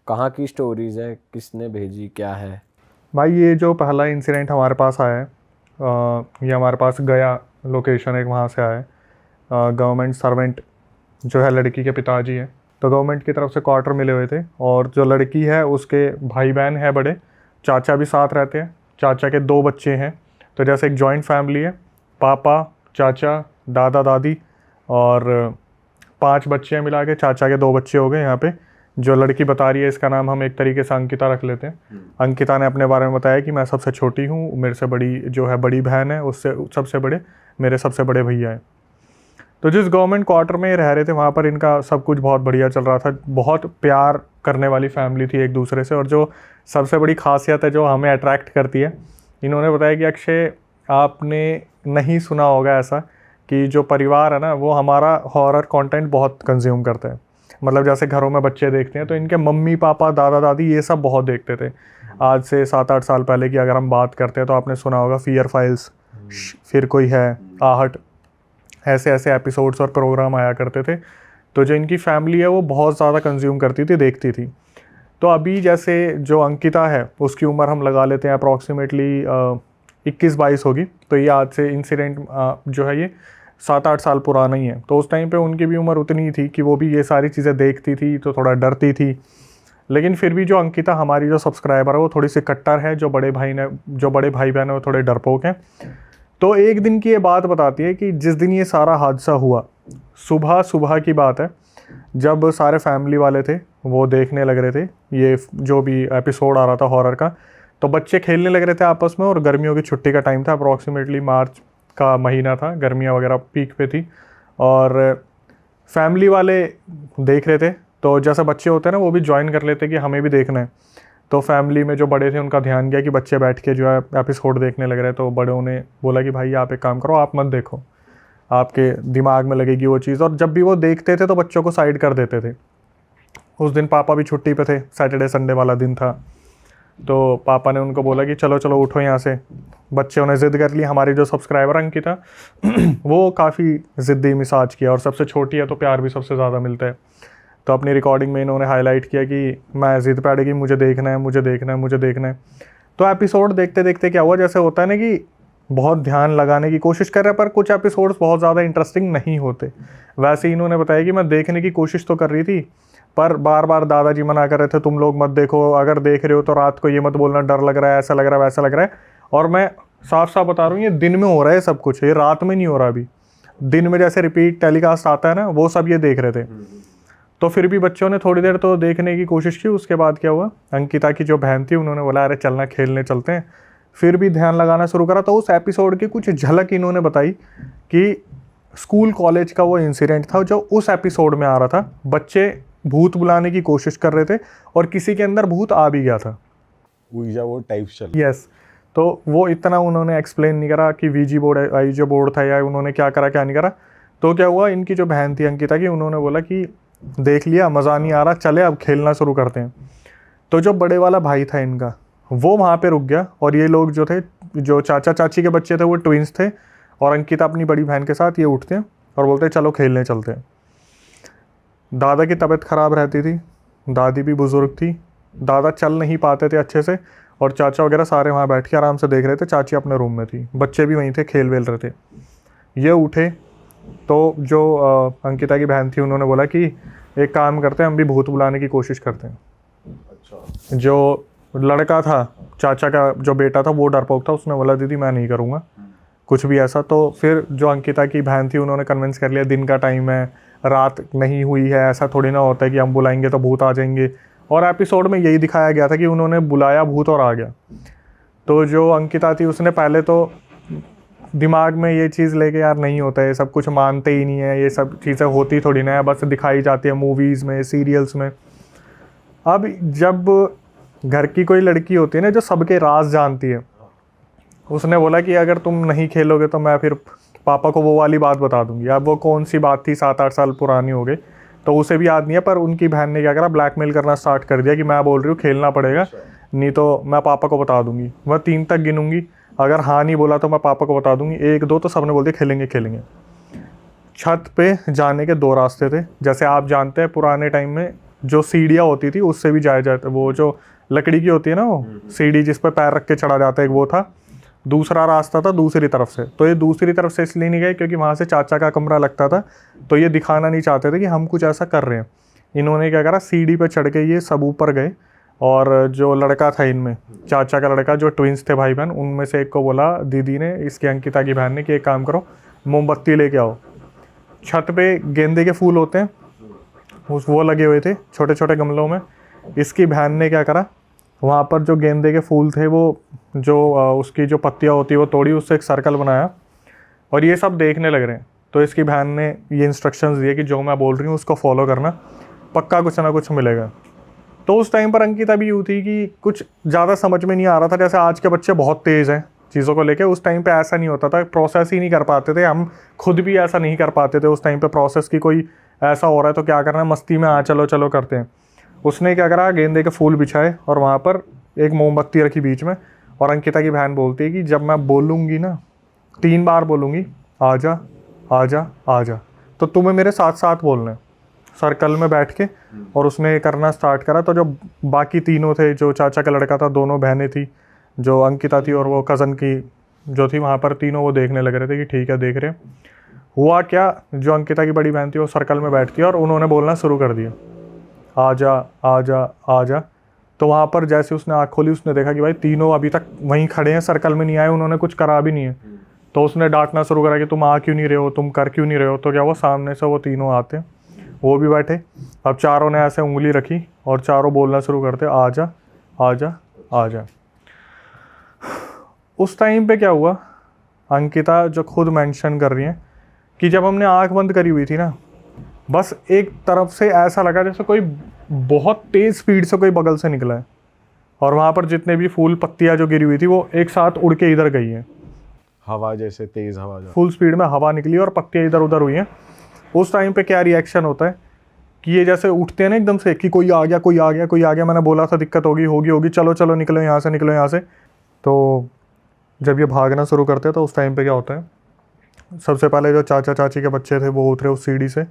कहाँ की स्टोरीज़ है, किसने भेजी, क्या है? भाई ये जो पहला इंसिडेंट हमारे पास आया है, ये हमारे पास गया लोकेशन एक वहाँ से आया है। गवर्नमेंट सर्वेंट जो है लड़की के पिताजी हैं, तो गवर्नमेंट की तरफ से क्वार्टर मिले हुए थे, और जो लड़की है उसके भाई बहन है बड़े, चाचा भी साथ रहते हैं, चाचा के 2 बच्चे हैं। तो जैसे एक जॉइंट फैमिली है, पापा, चाचा, दादा दादी और 5 बच्चे हैं मिला के, चाचा के 2 बच्चे हो गए यहाँ पे। जो लड़की बता रही है इसका नाम हम एक तरीके से अंकिता रख लेते हैं। अंकिता ने अपने बारे में बताया कि मैं सबसे छोटी हूँ, मेरे से बड़ी जो है बड़ी बहन है, उससे सबसे बड़े मेरे सबसे बड़े भैया हैं। तो जिस गवर्नमेंट क्वार्टर में रह रहे थे वहाँ पर इनका सब कुछ बहुत बढ़िया चल रहा था, बहुत प्यार करने वाली फैमिली थी एक दूसरे से। और जो सबसे बड़ी खासियत है जो हमें अट्रैक्ट करती है, इन्होंने बताया कि अक्षय आपने नहीं सुना होगा ऐसा कि जो परिवार है ना वो हमारा हॉरर कंटेंट बहुत कंज्यूम करते हैं। मतलब जैसे घरों में बच्चे देखते हैं तो इनके मम्मी पापा दादा दादी ये सब बहुत देखते थे। आज से 7-8 साल पहले की अगर हम बात करते हैं तो आपने सुना होगा फियर फाइल्स, फिर कोई है आहट, ऐसे ऐसे एपिसोड्स और प्रोग्राम आया करते थे। तो जो इनकी फैमिली है वो बहुत ज़्यादा कंज्यूम करती थी, देखती थी। तो अभी जैसे जो अंकिता है उसकी उम्र हम लगा लेते हैं अप्रॉक्सीमेटली 21-22 होगी। तो ये आज से इंसिडेंट जो है ये 7-8 साल पुराना ही है। तो उस टाइम पे उनकी भी उम्र उतनी ही थी कि वो भी ये सारी चीज़ें देखती थी, तो थोड़ा डरती थी। लेकिन फिर भी जो अंकिता हमारी जो सब्सक्राइबर है वो थोड़ी सी कट्टर है, जो बड़े भाई बहन है वो थोड़े डरपोक हैं। तो एक दिन की ये बात बताती है कि जिस दिन ये सारा हादसा हुआ, सुबह सुबह की बात है, जब सारे फैमिली वाले थे वो देखने लग रहे थे ये जो भी एपिसोड आ रहा था हॉरर का। तो बच्चे खेलने लग रहे थे आपस में, और गर्मियों की छुट्टी का टाइम था, अप्रॉक्सीमेटली मार्च का महीना था, गर्मियाँ वगैरह पीक पे थी। और फैमिली वाले देख रहे थे, तो जैसे बच्चे होते हैं ना वो भी ज्वाइन कर लेते कि हमें भी देखना है। तो फैमिली में जो बड़े थे उनका ध्यान गया कि बच्चे बैठ के जो है एपिसोड देखने लग रहे हैं। तो बड़ों ने बोला कि भाई आप एक काम करो, आप मत देखो, आपके दिमाग में लगेगी वो चीज़। और जब भी वो देखते थे तो बच्चों को साइड कर देते थे। उस दिन पापा भी छुट्टी पे थे, सैटरडे संडे वाला दिन था। तो पापा ने उनको बोला कि चलो चलो उठो यहाँ से। बच्चों ने ज़िद कर ली। हमारी जो सब्सक्राइबर अंकिता वो काफ़ी ज़िद्दी मिजाज किया, और सबसे छोटी है तो प्यार भी सबसे ज़्यादा मिलता है। तो अपनी रिकॉर्डिंग में इन्होंने हाईलाइट किया कि मैं ज़िद पे अड़ी, मुझे देखना है, मुझे देखना है, मुझे देखना है। तो एपिसोड देखते देखते क्या हुआ, जैसे होता है ना कि बहुत ध्यान लगाने की कोशिश कर रहे हैं पर कुछ एपिसोड्स बहुत ज़्यादा इंटरेस्टिंग नहीं होते। वैसे ही इन्होंने बताया कि मैं देखने की कोशिश तो कर रही थी, पर बार बार दादाजी मना कर रहे थे तुम लोग मत देखो, अगर देख रहे हो तो रात को ये मत बोलना डर लग रहा है, ऐसा लग रहा है, वैसा लग रहा है। और मैं साफ साफ बता रहा हूँ ये दिन में हो रहा है सब कुछ, ये रात में नहीं हो रहा। अभी दिन में जैसे रिपीट टेलीकास्ट आता है ना, वो सब ये देख रहे थे। तो फिर भी बच्चों ने थोड़ी देर तो देखने की कोशिश की। उसके बाद क्या हुआ, अंकिता की जो बहन थी उन्होंने बोला अरे चलना खेलने चलते हैं। फिर भी ध्यान लगाना शुरू करा। तो उस एपिसोड की कुछ झलक इन्होंने बताई कि स्कूल कॉलेज का वो इंसिडेंट था जो उस एपिसोड में आ रहा था। बच्चे भूत बुलाने की कोशिश कर रहे थे और किसी के अंदर भूत आ भी गया था, ऊर्जा वो टाइप चल। यस। तो वो इतना उन्होंने एक्सप्लेन नहीं करा कि वीजी बोर्ड आई जो बोर्ड था या उन्होंने क्या करा क्या नहीं करा। तो क्या हुआ, इनकी जो बहन थी अंकिता की, उन्होंने बोला कि देख लिया मज़ा नहीं आ रहा, चले अब खेलना शुरू करते हैं। तो जो बड़े वाला भाई था इनका वो वहाँ पे रुक गया, और ये लोग जो थे, जो चाचा चाची के बच्चे थे वो ट्विंस थे, और अंकिता अपनी बड़ी बहन के साथ ये उठते हैं और बोलते हैं चलो खेलने चलते हैं। दादा की तबीयत ख़राब रहती थी, दादी भी बुज़ुर्ग थी, दादा चल नहीं पाते थे अच्छे से, और चाचा वगैरह सारे वहाँ बैठ के आराम से देख रहे थे। चाची अपने रूम में थी, बच्चे भी वहीं थे, खेल वेल रहे थे। ये उठे तो जो अंकिता की बहन थी उन्होंने बोला कि एक काम करते हैं, हम भी भूत बुलाने की कोशिश करते हैं। अच्छा। जो लड़का था, चाचा का जो बेटा था, वो डरपोक था, उसने बोला दीदी मैं नहीं करूँगा कुछ भी ऐसा। तो फिर जो अंकिता की बहन थी उन्होंने कन्विंस कर लिया, दिन का टाइम है, रात नहीं हुई है, ऐसा थोड़ी ना होता है कि हम बुलाएंगे तो भूत आ जाएंगे। और एपिसोड में यही दिखाया गया था कि उन्होंने बुलाया भूत और आ गया। तो जो अंकिता थी उसने पहले तो दिमाग में ये चीज़ लेके यार नहीं होता है, सब कुछ मानते ही नहीं है, ये सब चीज़ें होती थोड़ी ना है, बस दिखाई जाती है मूवीज़ में, सीरियल्स में। अब जब घर की कोई लड़की होती है ना जो सबके राज जानती है, उसने बोला कि अगर तुम नहीं खेलोगे तो मैं फिर पापा को वो वाली बात बता दूंगी। अब वो कौन सी बात थी, 7-8 साल पुरानी हो गई, तो उसे भी याद नहीं है। पर उनकी बहन ने क्या करा, ब्लैकमेल करना स्टार्ट कर दिया कि मैं बोल रही हूँ खेलना पड़ेगा, नहीं तो मैं पापा को बता दूंगी, मैं 3 तक गिनूंगी, अगर हाँ नहीं बोला तो मैं पापा को बता दूंगी। 1-2 तो सबने बोल दिया खेलेंगे खेलेंगे। छत पे जाने के 2 रास्ते थे। जैसे आप जानते हैं पुराने टाइम में जो सीढ़ियाँ होती थी उससे भी जाया जाता, वो जो लकड़ी की होती है ना वो सीढ़ी जिस पर पैर रख के चढ़ा जाता है, एक वो था। दूसरा रास्ता था दूसरी तरफ से, तो ये दूसरी तरफ से इसलिए नहीं गए क्योंकि वहाँ से चाचा का कमरा लगता था, तो ये दिखाना नहीं चाहते थे कि हम कुछ ऐसा कर रहे हैं। इन्होंने क्या करा, सीढ़ी पे चढ़ के ये सब ऊपर गए, और जो लड़का था इनमें, चाचा का लड़का, जो ट्विंस थे भाई बहन, उनमें से एक को बोला दीदी ने, इसकी अंकिता की बहन ने, कि एक काम करो मोमबत्ती लेके आओ। छत पे गेंदे के फूल होते हैं, वो लगे हुए थे छोटे छोटे गमलों में। इसकी बहन ने क्या करा, वहाँ पर जो गेंदे के फूल थे वो जो उसकी जो पत्तियाँ होती है वो तोड़ी, उससे एक सर्कल बनाया, और ये सब देखने लग रहे हैं। तो इसकी बहन ने ये इंस्ट्रक्शंस दिए कि जो मैं बोल रही हूँ उसको फॉलो करना, पक्का कुछ ना कुछ मिलेगा। तो उस टाइम पर अंकिता भी यूँ थी कि कुछ ज़्यादा समझ में नहीं आ रहा था। जैसे आज के बच्चे बहुत तेज़ हैं चीज़ों को लेके, उस टाइम पे ऐसा नहीं होता था, प्रोसेस ही नहीं कर पाते थे। हम खुद भी ऐसा नहीं कर पाते थे उस टाइम पे, प्रोसेस की कोई ऐसा हो रहा है तो क्या करना है, मस्ती में चलो चलो करते हैं। उसने क्या करा, गेंदे के फूल बिछाए और वहाँ पर एक मोमबत्ती रखी बीच में, और अंकिता की बहन बोलती है कि जब मैं बोलूँगी ना, 3 बार बोलूँगी, आजा आजा आजा, तो तुम्हें मेरे साथ साथ बोलना है सर्कल में बैठ के। और उसने करना स्टार्ट करा। तो जो बाकी तीनों थे, जो चाचा का लड़का था, दोनों बहनें थी, जो अंकिता थी और वो कज़न की जो थी वहाँ पर, तीनों वो देखने लग रहे थे कि ठीक है देख रहे हैं। हुआ क्या, जो अंकिता की बड़ी बहन थी वो सर्कल में बैठती है और उन्होंने बोलना शुरू कर दिया, आजा आजा आजा। तो वहाँ पर जैसे उसने आँख खोली, उसने देखा कि भाई तीनों अभी तक वहीं खड़े हैं, सर्कल में नहीं आए, उन्होंने कुछ करा भी नहीं है। तो उसने डांटना शुरू करा कि तुम आ क्यों नहीं रहे हो, तुम कर क्यों नहीं रहे हो। तो क्या वो सामने से वो तीनों आते, वो भी बैठे। अब चारों ने ऐसे उंगली रखी और चारों बोलना शुरू करते, आजा आजा आजा। उस टाइम पे क्या हुआ, अंकिता जो खुद मेंशन कर रही है कि जब हमने आंख बंद करी हुई थी ना, बस एक तरफ से ऐसा लगा जैसे कोई बहुत तेज़ स्पीड से कोई बगल से निकला है, और वहाँ पर जितने भी फूल पत्तियाँ जो गिरी हुई थी वो एक साथ उड़ के इधर गई हैं। हवा जैसे तेज हवा फुल स्पीड में हवा निकली और पत्तियाँ इधर उधर हुई हैं। उस टाइम पे क्या रिएक्शन होता है कि ये जैसे उठते हैं ना एकदम से कि कोई आ गया कोई आ गया कोई आ गया, मैंने बोला था दिक्कत होगी होगी होगी, चलो चलो निकलो यहाँ से, निकलो यहाँ से। तो जब ये भागना शुरू करते हैं तो उस टाइम पे क्या होता है, सबसे पहले जो चाचा चाची के बच्चे थे वो उतरे उस सीढ़ी से।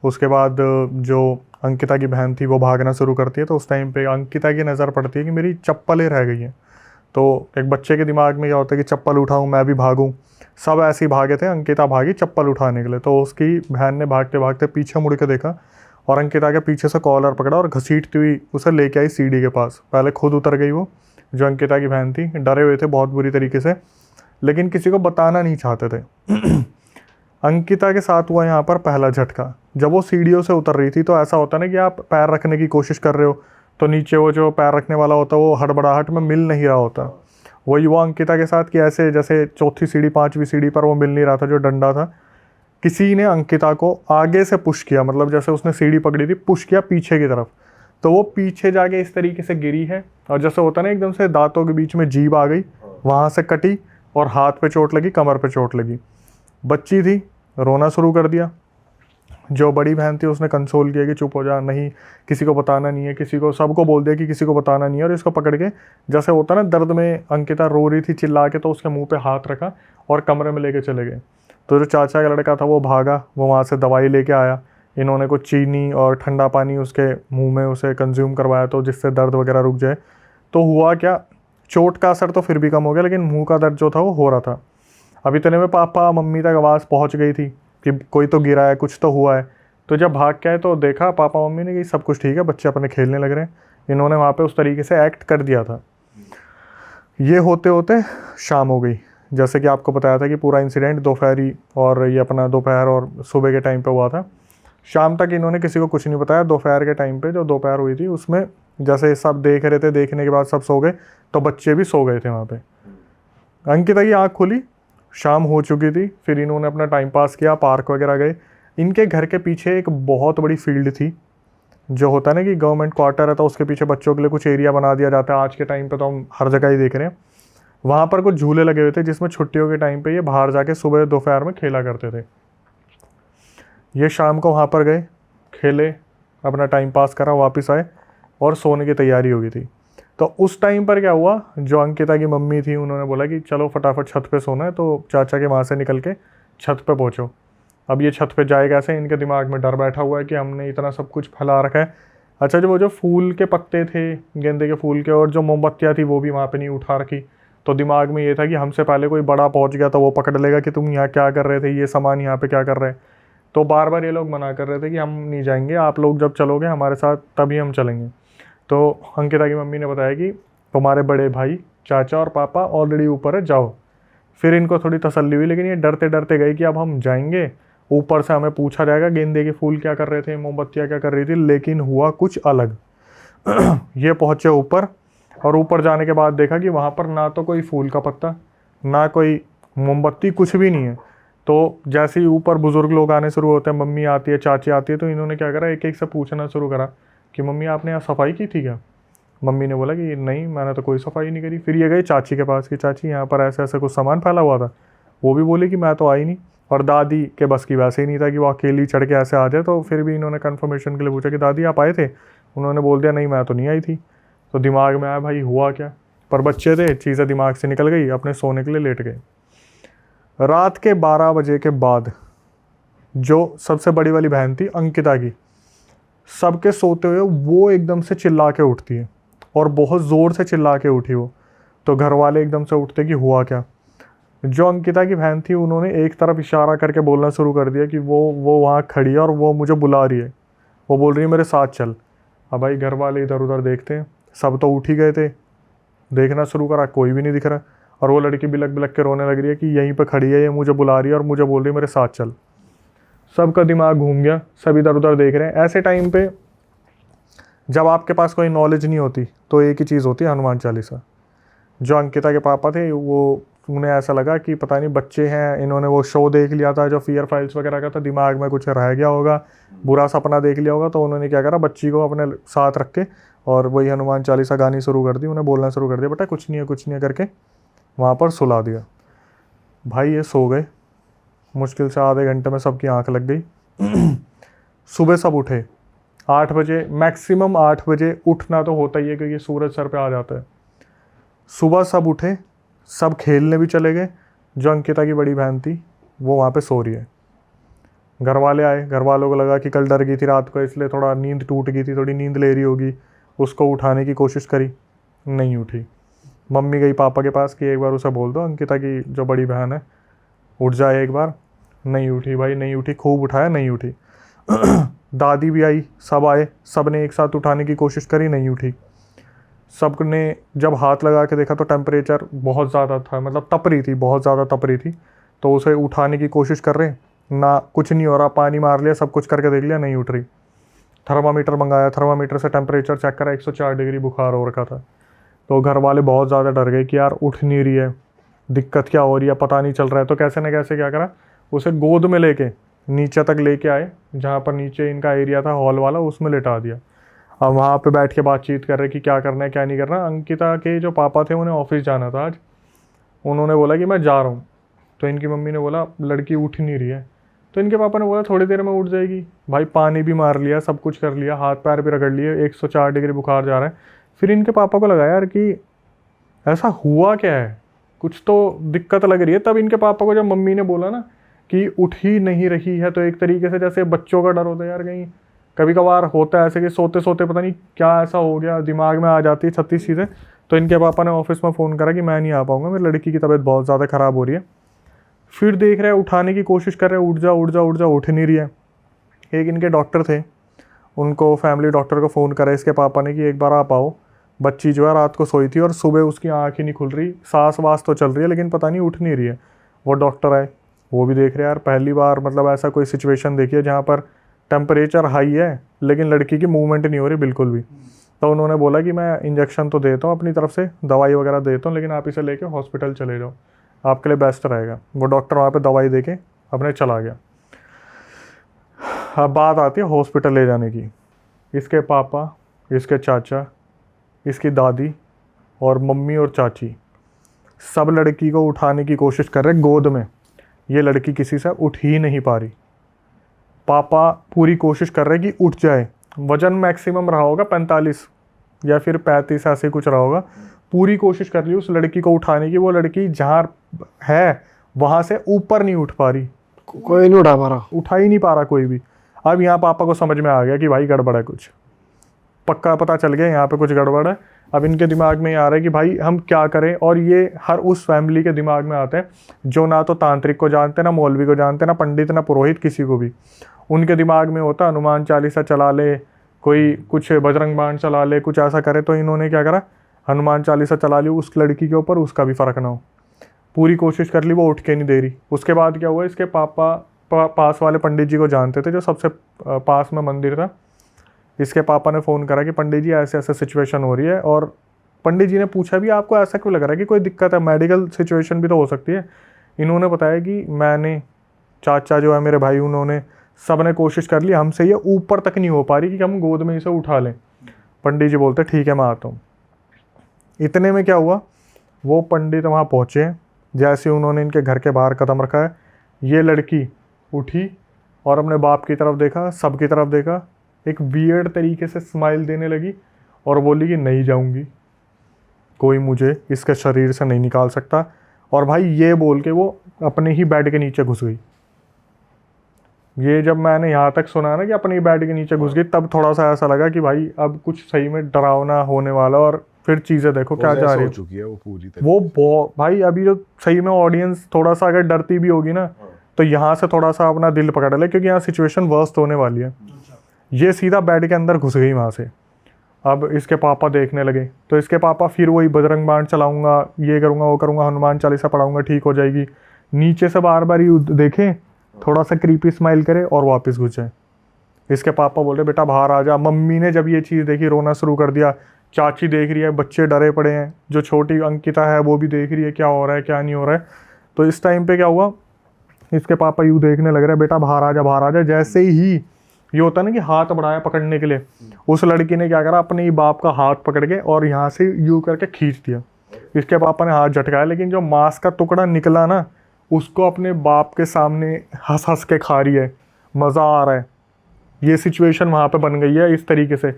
उसके बाद जो अंकिता की बहन थी वो भागना शुरू करती है। तो उस टाइम पे अंकिता की नज़र पड़ती है कि मेरी चप्पलें रह गई हैं। तो एक बच्चे के दिमाग में क्या होता है कि चप्पल उठाऊं, मैं भी भागूं। सब ऐसे ही भागे थे, अंकिता भागी चप्पल उठाने के लिए। तो उसकी बहन ने भागते भागते पीछे मुड़ के देखा और अंकिता के पीछे से कॉलर पकड़ा और घसीटती हुई उसे लेके आई सीढ़ी के पास। पहले खुद उतर गई वो, जो अंकिता की बहन थी, डरे हुए थे बहुत बुरी तरीके से, लेकिन किसी को बताना नहीं चाहते थे। अंकिता के साथ हुआ यहाँ पर पहला झटका। जब वो सीढ़ियों से उतर रही थी तो ऐसा होता ना कि आप पैर रखने की कोशिश कर रहे हो तो नीचे वो जो पैर रखने वाला होता है वो हड़बड़ाहट में मिल नहीं रहा होता। वही हुआ अंकिता के साथ कि ऐसे जैसे चौथी सीढ़ी 5वीं सीढ़ी पर वो मिल नहीं रहा था जो डंडा था। किसी ने अंकिता को आगे से पुश किया, मतलब जैसे उसने सीढ़ी पकड़ी थी, पुश किया पीछे की तरफ। तो वो पीछे जाके इस तरीके से गिरी है, और जैसे होता ना एकदम से दांतों के बीच में जीभ आ गई, वहाँ से कटी और हाथ पे चोट लगी, कमर पे चोट लगी। बच्ची थी, रोना शुरू कर दिया। जो बड़ी बहन थी उसने कंसोल किया कि चुप हो जा, नहीं किसी को बताना नहीं है, किसी को, सबको बोल दिया कि किसी को बताना नहीं है। और इसको पकड़ के जैसे होता ना दर्द में अंकिता रो रही थी चिल्ला के, तो उसके मुंह पे हाथ रखा और कमरे में लेके चले गए। तो जो चाचा का लड़का था वो भागा, वो वहाँ से दवाई लेके आया। इन्होंने कुछ चीनी और ठंडा पानी उसके मुँह में उसे कंज्यूम करवाया तो जिससे दर्द वगैरह रुक जाए। तो हुआ क्या, चोट का असर तो फिर भी कम हो गया, लेकिन मुँह का दर्द जो था वो हो रहा था। अब इतने में पापा मम्मी तक आवाज़ पहुँच गई थी कि कोई तो गिरा है, कुछ तो हुआ है। तो जब भाग के आए तो देखा पापा मम्मी ने कि सब कुछ ठीक है, बच्चे अपने खेलने लग रहे हैं। इन्होंने वहाँ पे उस तरीके से एक्ट कर दिया था। ये होते होते शाम हो गई। जैसे कि आपको बताया था कि पूरा इंसिडेंट दोपहरी और ये अपना दोपहर और सुबह के टाइम पे हुआ था। शाम तक इन्होंने किसी को कुछ नहीं बताया। दोपहर के टाइम पे जो दोपहर हुई थी उसमें जैसे सब देख रहे थे, देखने के बाद सब सो गए, तो बच्चे भी सो गए थे वहाँ पे। अंकिता की आँख खुली, शाम हो चुकी थी। फिर इन्होंने अपना टाइम पास किया, पार्क वगैरह गए। इनके घर के पीछे एक बहुत बड़ी फील्ड थी, जो होता है ना कि गवर्नमेंट क्वार्टर है तो उसके पीछे बच्चों के लिए कुछ एरिया बना दिया जाता है। आज के टाइम पे तो हम हर जगह ही देख रहे हैं। वहाँ पर कुछ झूले लगे हुए थे जिसमें छुट्टियों के टाइम पे ये बाहर जाके सुबह दोपहर में खेला करते थे। ये शाम को वहाँ पर गए, खेले, अपना टाइम पास करा, वापस आए और सोने की तैयारी हो गई थी। तो उस टाइम पर क्या हुआ, जो अंकिता की मम्मी थी उन्होंने बोला कि चलो फटाफट छत पे सोना है। तो चाचा के वहाँ से निकल के छत पे पहुँचो। अब ये छत पे जाए कैसे, इनके दिमाग में डर बैठा हुआ है कि हमने इतना सब कुछ फैला रखा है, अच्छा, जो वो जो फूल के पत्ते थे गेंदे के फूल के और जो मोमबत्तियाँ थी वो भी वहाँ पे नहीं उठा रखी। तो दिमाग में ये था कि हमसे पहले कोई बड़ा पहुँच गया तो वो पकड़ लेगा कि तुम यहाँ क्या कर रहे थे, ये सामान यहाँ पे क्या कर रहे हैं। तो बार बार ये लोग मना कर रहे थे कि हम नहीं जाएंगे, आप लोग जब चलोगे हमारे साथ तभी हम चलेंगे। तो अंकिता की मम्मी ने बताया कि तुम्हारे बड़े भाई, चाचा और पापा ऑलरेडी ऊपर है, जाओ। फिर इनको थोड़ी तसल्ली हुई, लेकिन ये डरते डरते गए कि अब हम जाएंगे, ऊपर से हमें पूछा जाएगा गेंदे के फूल क्या कर रहे थे, मोमबत्तियाँ क्या कर रही थी। लेकिन हुआ कुछ अलग। ये पहुँचे ऊपर, और ऊपर जाने के बाद देखा कि वहाँ पर ना तो कोई फूल का पत्ता, ना कोई मोमबत्ती, कुछ भी नहीं है। तो जैसे ही ऊपर बुजुर्ग लोग आने शुरू होते हैं, मम्मी आती है, चाची आती है, तो इन्होंने क्या करा, एक एक से पूछना शुरू करा कि मम्मी आपने यहाँ सफाई की थी क्या। मम्मी ने बोला कि नहीं, मैंने तो कोई सफाई नहीं करी। फिर ये गई चाची के पास कि चाची यहाँ पर ऐसे ऐसे कुछ सामान फैला हुआ था। वो भी बोली कि मैं तो आई नहीं। और दादी के बस की वैसे ही नहीं था कि वो अकेली चढ़ के ऐसे आ जाए। तो फिर भी इन्होंने कन्फर्मेशन के लिए पूछा कि दादी आप आए थे। उन्होंने बोल दिया नहीं, मैं तो नहीं आई थी। तो दिमाग में आया भाई हुआ क्या, पर बच्चे थे, चीज़ें दिमाग से निकल गई, अपने सोने के लिए लेट गए। रात के 12 बजे के बाद जो सबसे बड़ी वाली बहन थी अंकिता की, सबके सोते हुए वो एकदम से चिल्ला के उठती है, और बहुत ज़ोर से चिल्ला के उठी वो। तो घर वाले एकदम से उठते कि हुआ क्या। जो अंकिता की बहन थी उन्होंने एक तरफ इशारा करके बोलना शुरू कर दिया कि वो वहाँ खड़ी है और वो मुझे बुला रही है, वो बोल रही है मेरे साथ चल। अब भाई घर वाले इधर उधर देखते हैं, सब तो उठ ही गए थे। देखना शुरू करा, कोई भी नहीं दिख रहा। और वो लड़की बिलक बिलक के रोने लग रही है कि यहीं पर खड़ी है, ये मुझे बुला रही है और मुझे बोल रही है मेरे साथ चल। सबका दिमाग घूम गया, सब इधर उधर देख रहे हैं। ऐसे टाइम पे जब आपके पास कोई नॉलेज नहीं होती तो एक ही चीज़ होती है, हनुमान चालीसा। जो अंकिता के पापा थे वो, उन्हें ऐसा लगा कि पता नहीं बच्चे हैं, इन्होंने वो शो देख लिया था जो फियर फाइल्स वगैरह का था, दिमाग में कुछ रह गया होगा, बुरा सपना देख लिया होगा। तो उन्होंने क्या करा, बच्ची को अपने साथ रख के और वही हनुमान चालीसा गानी शुरू कर दी, उन्हें बोलना शुरू कर दिया, बेटा कुछ नहीं है कुछ नहीं है करके वहाँ पर सुला दिया। भाई ये सो गए। मुश्किल से आधे घंटे में सबकी आंख लग गई। सुबह सब उठे 8 बजे, मैक्सिमम 8 बजे उठना तो होता ही है क्योंकि सूरज सर पे आ जाता है। सुबह सब उठे, सब खेलने भी चले गए। जो अंकिता की बड़ी बहन थी वो वहाँ पे सो रही है। घर वाले आए, घर वालों को लगा कि कल डर गई थी रात को इसलिए थोड़ा नींद टूट गई थी, थोड़ी नींद ले रही होगी। उसको उठाने की कोशिश करी, नहीं उठी। मम्मी गई पापा के पास कि एक बार उसे बोल दो, अंकिता की जो बड़ी बहन है, उठ जाए एक बार। नहीं उठी भाई, नहीं उठी, खूब उठाया, नहीं उठी। दादी भी आई, सब आए, सब ने एक साथ उठाने की कोशिश करी, नहीं उठी। सब ने जब हाथ लगा के देखा तो टेम्परेचर बहुत ज़्यादा था, मतलब तप रही थी, बहुत ज़्यादा तप रही थी। तो उसे उठाने की कोशिश कर रहे, ना, कुछ नहीं हो रहा, पानी मार लिया, सब कुछ करके देख लिया, नहीं उठ रही। थर्मामीटर मंगाया, थर्मामीटर से टेम्परेचर चेक करा, 104 डिग्री बुखार हो रखा था। तो घर वाले बहुत ज़्यादा डर गए कि यार उठ नहीं रही है, दिक्कत क्या हो रही है, पता नहीं चल रहा है। तो कैसे न कैसे क्या करा, उसे गोद में लेके नीचे तक लेके आए, जहाँ पर नीचे इनका एरिया था हॉल वाला, उसमें लेटा दिया। अब वहाँ पे बैठ के बातचीत कर रहे कि क्या करना है क्या नहीं करना। अंकिता के जो पापा थे उन्हें ऑफिस जाना था आज, उन्होंने बोला कि मैं जा रहा हूँ। तो इनकी मम्मी ने बोला लड़की उठ नहीं रही है। तो इनके पापा ने बोला थोड़ी देर में उठ जाएगी। भाई पानी भी मार लिया, सब कुछ कर लिया, हाथ पैर भी रगड़ लिए, 104 डिग्री बुखार जा रहा है। फिर इनके पापा को लगा यार कि ऐसा हुआ क्या है, कुछ तो दिक्कत लग रही है। तब इनके पापा को जब मम्मी ने बोला ना कि उठ ही नहीं रही है, तो एक तरीके से जैसे बच्चों का डर होता है यार, कहीं कभी कभार होता है ऐसे कि सोते सोते पता नहीं क्या ऐसा हो गया, दिमाग में आ जाती है 36 चीज़ें। तो इनके पापा ने ऑफिस में फ़ोन करा कि मैं नहीं आ पाऊँगा, मेरी लड़की की तबीयत बहुत ज़्यादा ख़राब हो रही है। फिर देख रहे हैं, उठाने की कोशिश कर रहे हैं, उठ जा उठ जा उठ जा, उठ नहीं रही है। एक इनके डॉक्टर थे, उनको फैमिली डॉक्टर को फ़ोन करा इसके पापा ने कि एक बार आप आओ, बच्ची जो है रात को सोई थी और सुबह उसकी आँख ही नहीं खुल रही, सांस वास तो चल रही है लेकिन पता नहीं उठ नहीं रही है। वो डॉक्टर आए, वो भी देख रहे यार पहली बार मतलब ऐसा कोई सिचुएशन देखी है जहाँ पर टेम्परेचर हाई है लेकिन लड़की की मूवमेंट नहीं हो रही बिल्कुल भी। तो उन्होंने बोला कि मैं इंजेक्शन तो देता हूँ अपनी तरफ से, दवाई वगैरह देता हूँ, लेकिन आप इसे लेके हॉस्पिटल चले जाओ, आपके लिए बेस्ट रहेगा। वो डॉक्टर वहाँ पे दवाई देके अपने चला गया। अब बात आती है हॉस्पिटल ले जाने की। इसके पापा, इसके चाचा, इसकी दादी और मम्मी और चाची सब लड़की को उठाने की कोशिश कर रहे गोद में। ये लड़की किसी से उठ ही नहीं पा रही। पापा पूरी कोशिश कर रहे कि उठ जाए। वजन मैक्सिमम रहा होगा 45 या फिर 35, ऐसे कुछ रहा होगा। पूरी कोशिश कर ली उस लड़की को उठाने की। वो लड़की जहाँ है वहाँ से ऊपर नहीं उठ पा रही, कोई नहीं उठा पा रहा, उठा ही नहीं पा रहा कोई भी। अब यहाँ पापा को समझ में आ गया कि भाई गड़बड़ है कुछ। पक्का पता चल गया यहाँ पे कुछ गड़बड़ है। अब इनके दिमाग में ये आ रहा है कि भाई हम क्या करें, और ये हर उस फैमिली के दिमाग में आते हैं जो ना तो तांत्रिक को जानते, ना मौलवी को जानते, ना पंडित, ना पुरोहित, किसी को भी। उनके दिमाग में होता हनुमान चालीसा चला ले, कोई कुछ बजरंग बाण चला ले, कुछ ऐसा करे। तो इन्होंने क्या करा, हनुमान चालीसा चला ली उस लड़की के ऊपर, उसका भी फ़र्क ना हो। पूरी कोशिश कर ली, वो उठ के नहीं दे रही। उसके बाद क्या हुआ, इसके पापा पास वाले पंडित जी को जानते थे, जो सबसे पास में मंदिर था। इसके पापा ने फ़ोन करा कि पंडित जी ऐसे ऐसे सिचुएशन हो रही है। और पंडित जी ने पूछा भी आपको ऐसा क्यों लग रहा है कि कोई दिक्कत है, मेडिकल सिचुएशन भी तो हो सकती है। इन्होंने बताया कि मैंने, चाचा जो है मेरे भाई, उन्होंने सब ने कोशिश कर ली, हमसे ये ऊपर तक नहीं हो पा रही कि हम गोद में इसे उठा लें। पंडित जी बोलते ठीक है मैं आता हूँ। इतने में क्या हुआ, वो पंडित वहाँ पहुँचे। जैसे उन्होंने इनके घर के बाहर कदम रखा है, ये लड़की उठी और अपने बाप की तरफ देखा, सबकी तरफ देखा, एक वियर्ड तरीके से स्माइल देने लगी और बोली कि नहीं जाऊंगी, कोई मुझे इसके शरीर से नहीं निकाल सकता। और भाई ये बोल के वो अपने ही बेड के नीचे घुस गई। ये जब मैंने यहाँ तक सुना ना कि अपने ही बेड के नीचे घुस गई, तब थोड़ा सा ऐसा लगा कि भाई अब कुछ सही में डरावना होने वाला। और फिर चीज़ें देखो क्या जा रही हो चुकी है वो पूरी तरह। वो भाई अभी जो सही में ऑडियंस थोड़ा सा अगर डरती भी होगी ना, तो यहाँ से थोड़ा सा अपना दिल पकड़ ले, क्योंकि यहाँ सिचुएशन वर्स्ट होने वाली है। ये सीधा बेड के अंदर घुस गई वहाँ से। अब इसके पापा देखने लगे, तो इसके पापा फिर वही बजरंग बाण चलाऊंगा, ये करूँगा, वो करूँगा, हनुमान चालीसा पढ़ाऊंगा, ठीक हो जाएगी। नीचे से बार बार ही देखें, थोड़ा सा क्रीपी स्माइल करे और वापस घुस जाए। इसके पापा बोल रहे बेटा बाहर आ जा। मम्मी ने जब ये चीज़ देखी, रोना शुरू कर दिया। चाची देख रही है, बच्चे डरे पड़े हैं, जो छोटी अंकिता है वो भी देख रही है क्या हो रहा है क्या नहीं हो रहा है। तो इस टाइम पे क्या हुआ, इसके पापा यूँ देखने लग रहे हैं, बेटा बाहर आ जा, बाहर आ जा। जैसे ही ये होता है ना कि हाथ बढ़ाया पकड़ने के लिए, उस लड़की ने क्या करा, अपने ही बाप का हाथ पकड़ के और यहाँ से यूँ करके खींच दिया। इसके पापा ने हाथ झटकाया, लेकिन जो मांस का टुकड़ा निकला ना, उसको अपने बाप के सामने हंस हंस के खा रही है, मज़ा आ रहा है। ये सिचुएशन वहाँ पे बन गई है इस तरीके से।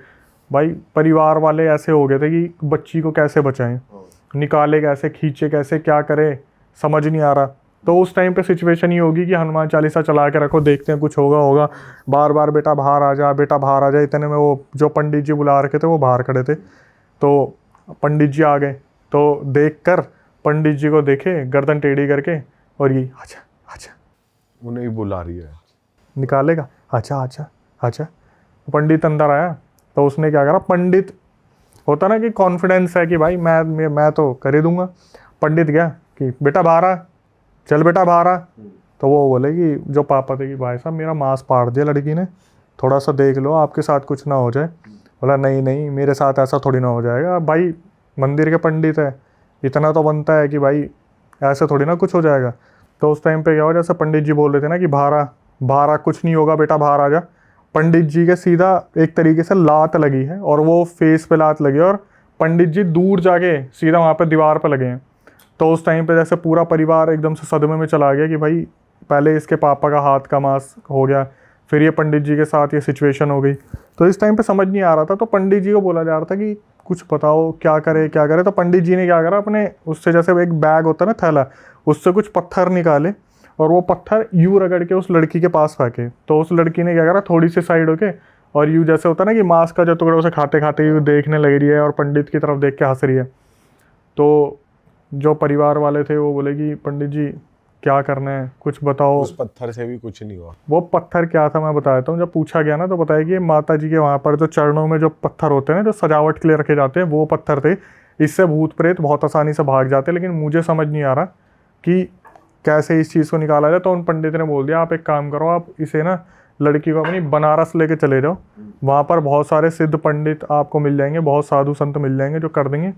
भाई परिवार वाले ऐसे हो गए थे कि बच्ची को कैसे बचाएं, निकाले कैसे, खींचे कैसे, क्या करे, समझ नहीं आ रहा। तो उस टाइम पे सिचुएशन ही होगी कि हनुमान चालीसा चला के रखो, देखते हैं कुछ होगा। बार बार बेटा बाहर आ जा, बेटा बाहर आ जा। इतने में वो जो पंडित जी बुला रखे थे वो बाहर खड़े थे, तो पंडित जी आ गए। तो देख कर पंडित जी को देखे गर्दन टेढ़ी करके, और ये अच्छा अच्छा उन्हें ही बुला रही है, निकालेगा, अच्छा अच्छा अच्छा। पंडित अंदर आया, तो उसने क्या करा, पंडित होता ना कि कॉन्फिडेंस है कि भाई मैं तो कर ही दूंगा। पंडित गया कि बेटा बाहर आ, चल बेटा बाहर आ। तो वो बोले कि जो पापा थे कि भाई साहब मेरा मांस पाड़ दिया लड़की ने, थोड़ा सा देख लो आपके साथ कुछ ना हो जाए। बोला नहीं नहीं, मेरे साथ ऐसा थोड़ी ना हो जाएगा, भाई मंदिर के पंडित है, इतना तो बनता है कि भाई ऐसे थोड़ी ना कुछ हो जाएगा। तो उस टाइम पे क्या हो, जैसे पंडित जी बोल रहे थे ना कि बाहर आ, कुछ नहीं होगा बेटा बाहर आ जा। पंडित जी के सीधा एक तरीके से लात लगी है, और वो फेस पे लात लगी, और पंडित जी दूर जाके सीधा वहाँ पे दीवार पे लगे हैं। तो उस टाइम पे जैसे पूरा परिवार एकदम से सदमे में चला गया कि भाई पहले इसके पापा का हाथ का मांस हो गया, फिर ये पंडित जी के साथ ये सिचुएशन हो गई। तो इस टाइम पे समझ नहीं आ रहा था। तो पंडित जी को बोला जा रहा था कि कुछ बताओ क्या करे क्या करे। तो पंडित जी ने क्या करा, अपने उससे जैसे एक बैग होता है ना थैला, उससे कुछ पत्थर निकाले, और वो पत्थर यूँ रगड़ के उस लड़की के पास फेंके। तो उस लड़की ने क्या करा, थोड़ी सी साइड होके, और यूँ जैसे होता है ना कि मांस का जो टुकड़ा उसे खाते खाते यूँ देखने लग रही है, और पंडित की तरफ देख के हंस रही है। तो जो परिवार वाले थे वो बोले कि पंडित जी क्या करना है, कुछ बताओ। उस पत्थर से भी कुछ नहीं हुआ। वो पत्थर क्या था मैं बता देता हूँ। जब पूछा गया ना, तो बताया कि माता जी के वहाँ पर जो चरणों में जो पत्थर होते हैं ना, जो सजावट के लिए रखे जाते हैं, वो पत्थर थे। इससे भूत प्रेत बहुत आसानी से भाग जाते हैं। लेकिन मुझे समझ नहीं आ रहा कि कैसे इस चीज़ को निकाला जाए। तो उन पंडित ने बोल दिया आप एक काम करो, आप इसे ना लड़की को अपनी बनारस लेके चले जाओ, वहाँ पर बहुत सारे सिद्ध पंडित आपको मिल जाएंगे, बहुत साधु संत मिल जाएंगे जो कर देंगे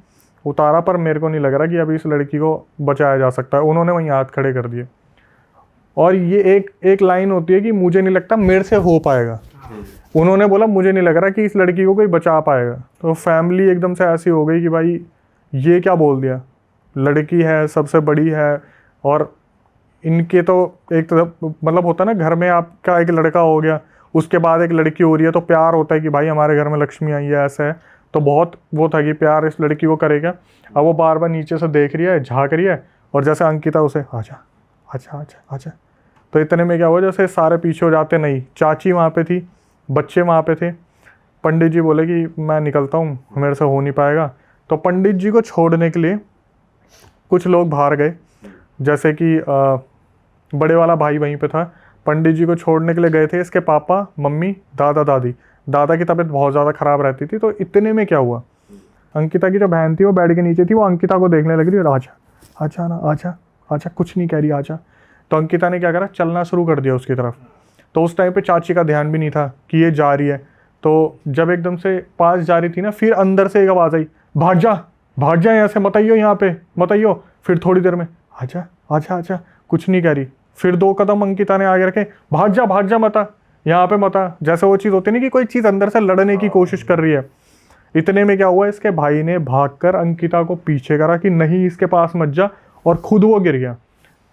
उतारा। पर मेरे को नहीं लग रहा कि अभी इस लड़की को बचाया जा सकता है। उन्होंने वहीं हाथ खड़े कर दिए। और ये एक लाइन होती है कि मुझे नहीं लगता मेरे से हो पाएगा। उन्होंने बोला मुझे नहीं लग रहा कि इस लड़की को कोई बचा पाएगा। तो फैमिली एकदम से ऐसी हो गई कि भाई ये क्या बोल दिया, लड़की है, सबसे बड़ी है, और इनके तो एक तरफ मतलब होता है ना, घर में आपका एक लड़का हो गया, उसके बाद एक लड़की हो रही है, तो प्यार होता है कि भाई हमारे घर में लक्ष्मी आई है, ऐसा है। तो बहुत वो था कि प्यार इस लड़की को करेगा। अब वो बार बार नीचे से देख रही है, झाँक रही है, और जैसे अंकिता उसे आजा आजा आजा आजा। तो इतने में क्या हुआ, जैसे सारे पीछे हो जाते, नहीं चाची वहाँ पे थी, बच्चे वहाँ पे थे। पंडित जी बोले कि मैं निकलता हूँ, मेरे से हो नहीं पाएगा। तो पंडित जी को छोड़ने के लिए कुछ लोग बाहर गए, जैसे कि बड़े वाला भाई वहीं पे था। पंडित जी को छोड़ने के लिए गए थे इसके पापा, मम्मी, दादा, दादी। दादा की तबीयत बहुत ज़्यादा ख़राब रहती थी। तो इतने में क्या हुआ, अंकिता की जो बहन थी वो बेड के नीचे थी, वो अंकिता को देखने लग रही, आजा आजा ना, आजा आजा, कुछ नहीं कह रही, आजा। तो अंकिता ने क्या करा, चलना शुरू कर दिया उसकी तरफ। तो उस टाइम पे चाची का ध्यान भी नहीं था कि ये जा रही है। तो जब एकदम से पास जा रही थी ना, फिर अंदर से एक आवाज़ आई, भाग जा यहाँ से, मत आइयो यहाँ पे, मत आइयो। फिर थोड़ी देर में आजा आजा आजा, कुछ नहीं कह रही। फिर 2 कदम अंकिता ने आगे रखे, भाग जा मत आ, यहाँ पे मत आ। जैसे वो चीज़ होती नहीं कि कोई चीज़ अंदर से लड़ने की कोशिश कर रही है। इतने में क्या हुआ, इसके भाई ने भागकर अंकिता को पीछे करा कि नहीं इसके पास मत जा, और खुद वो गिर गया।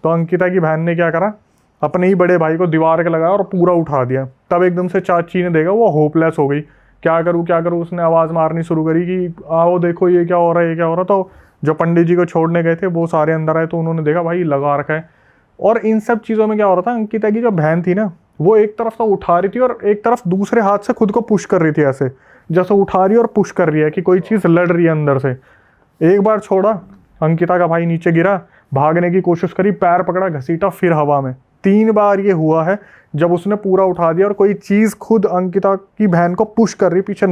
तो अंकिता की बहन ने क्या करा, अपने ही बड़े भाई को दीवार के लगाया और पूरा उठा दिया। तब एकदम से चाची ने देखा, वो होपलेस हो गई, क्या करूँ। उसने आवाज़ मारनी शुरू करी कि आओ देखो ये क्या हो रहा है, ये क्या हो रहा। तो जो पंडित जी को छोड़ने गए थे वो सारे अंदर आए, तो उन्होंने देखा भाई लगा रखा है। और इन सब चीज़ों में क्या हो रहा था, अंकिता की जो बहन थी ना, वो एक तरफ तो उठा रही थी और एक तरफ दूसरे हाथ से खुद को पुश कर रही थी, ऐसे जैसे उठा रही है और पुश कर रही है कि कोई चीज़ लड़ रही है अंदर से। एक बार छोड़ा, अंकिता का भाई नीचे गिरा, भागने की कोशिश करी, पैर पकड़ा, घसीटा, फिर हवा में। 3 बार ये हुआ है जब उसने पूरा उठा दिया और कोई चीज़ खुद अंकिता की बहन को पुश कर रही पीछे,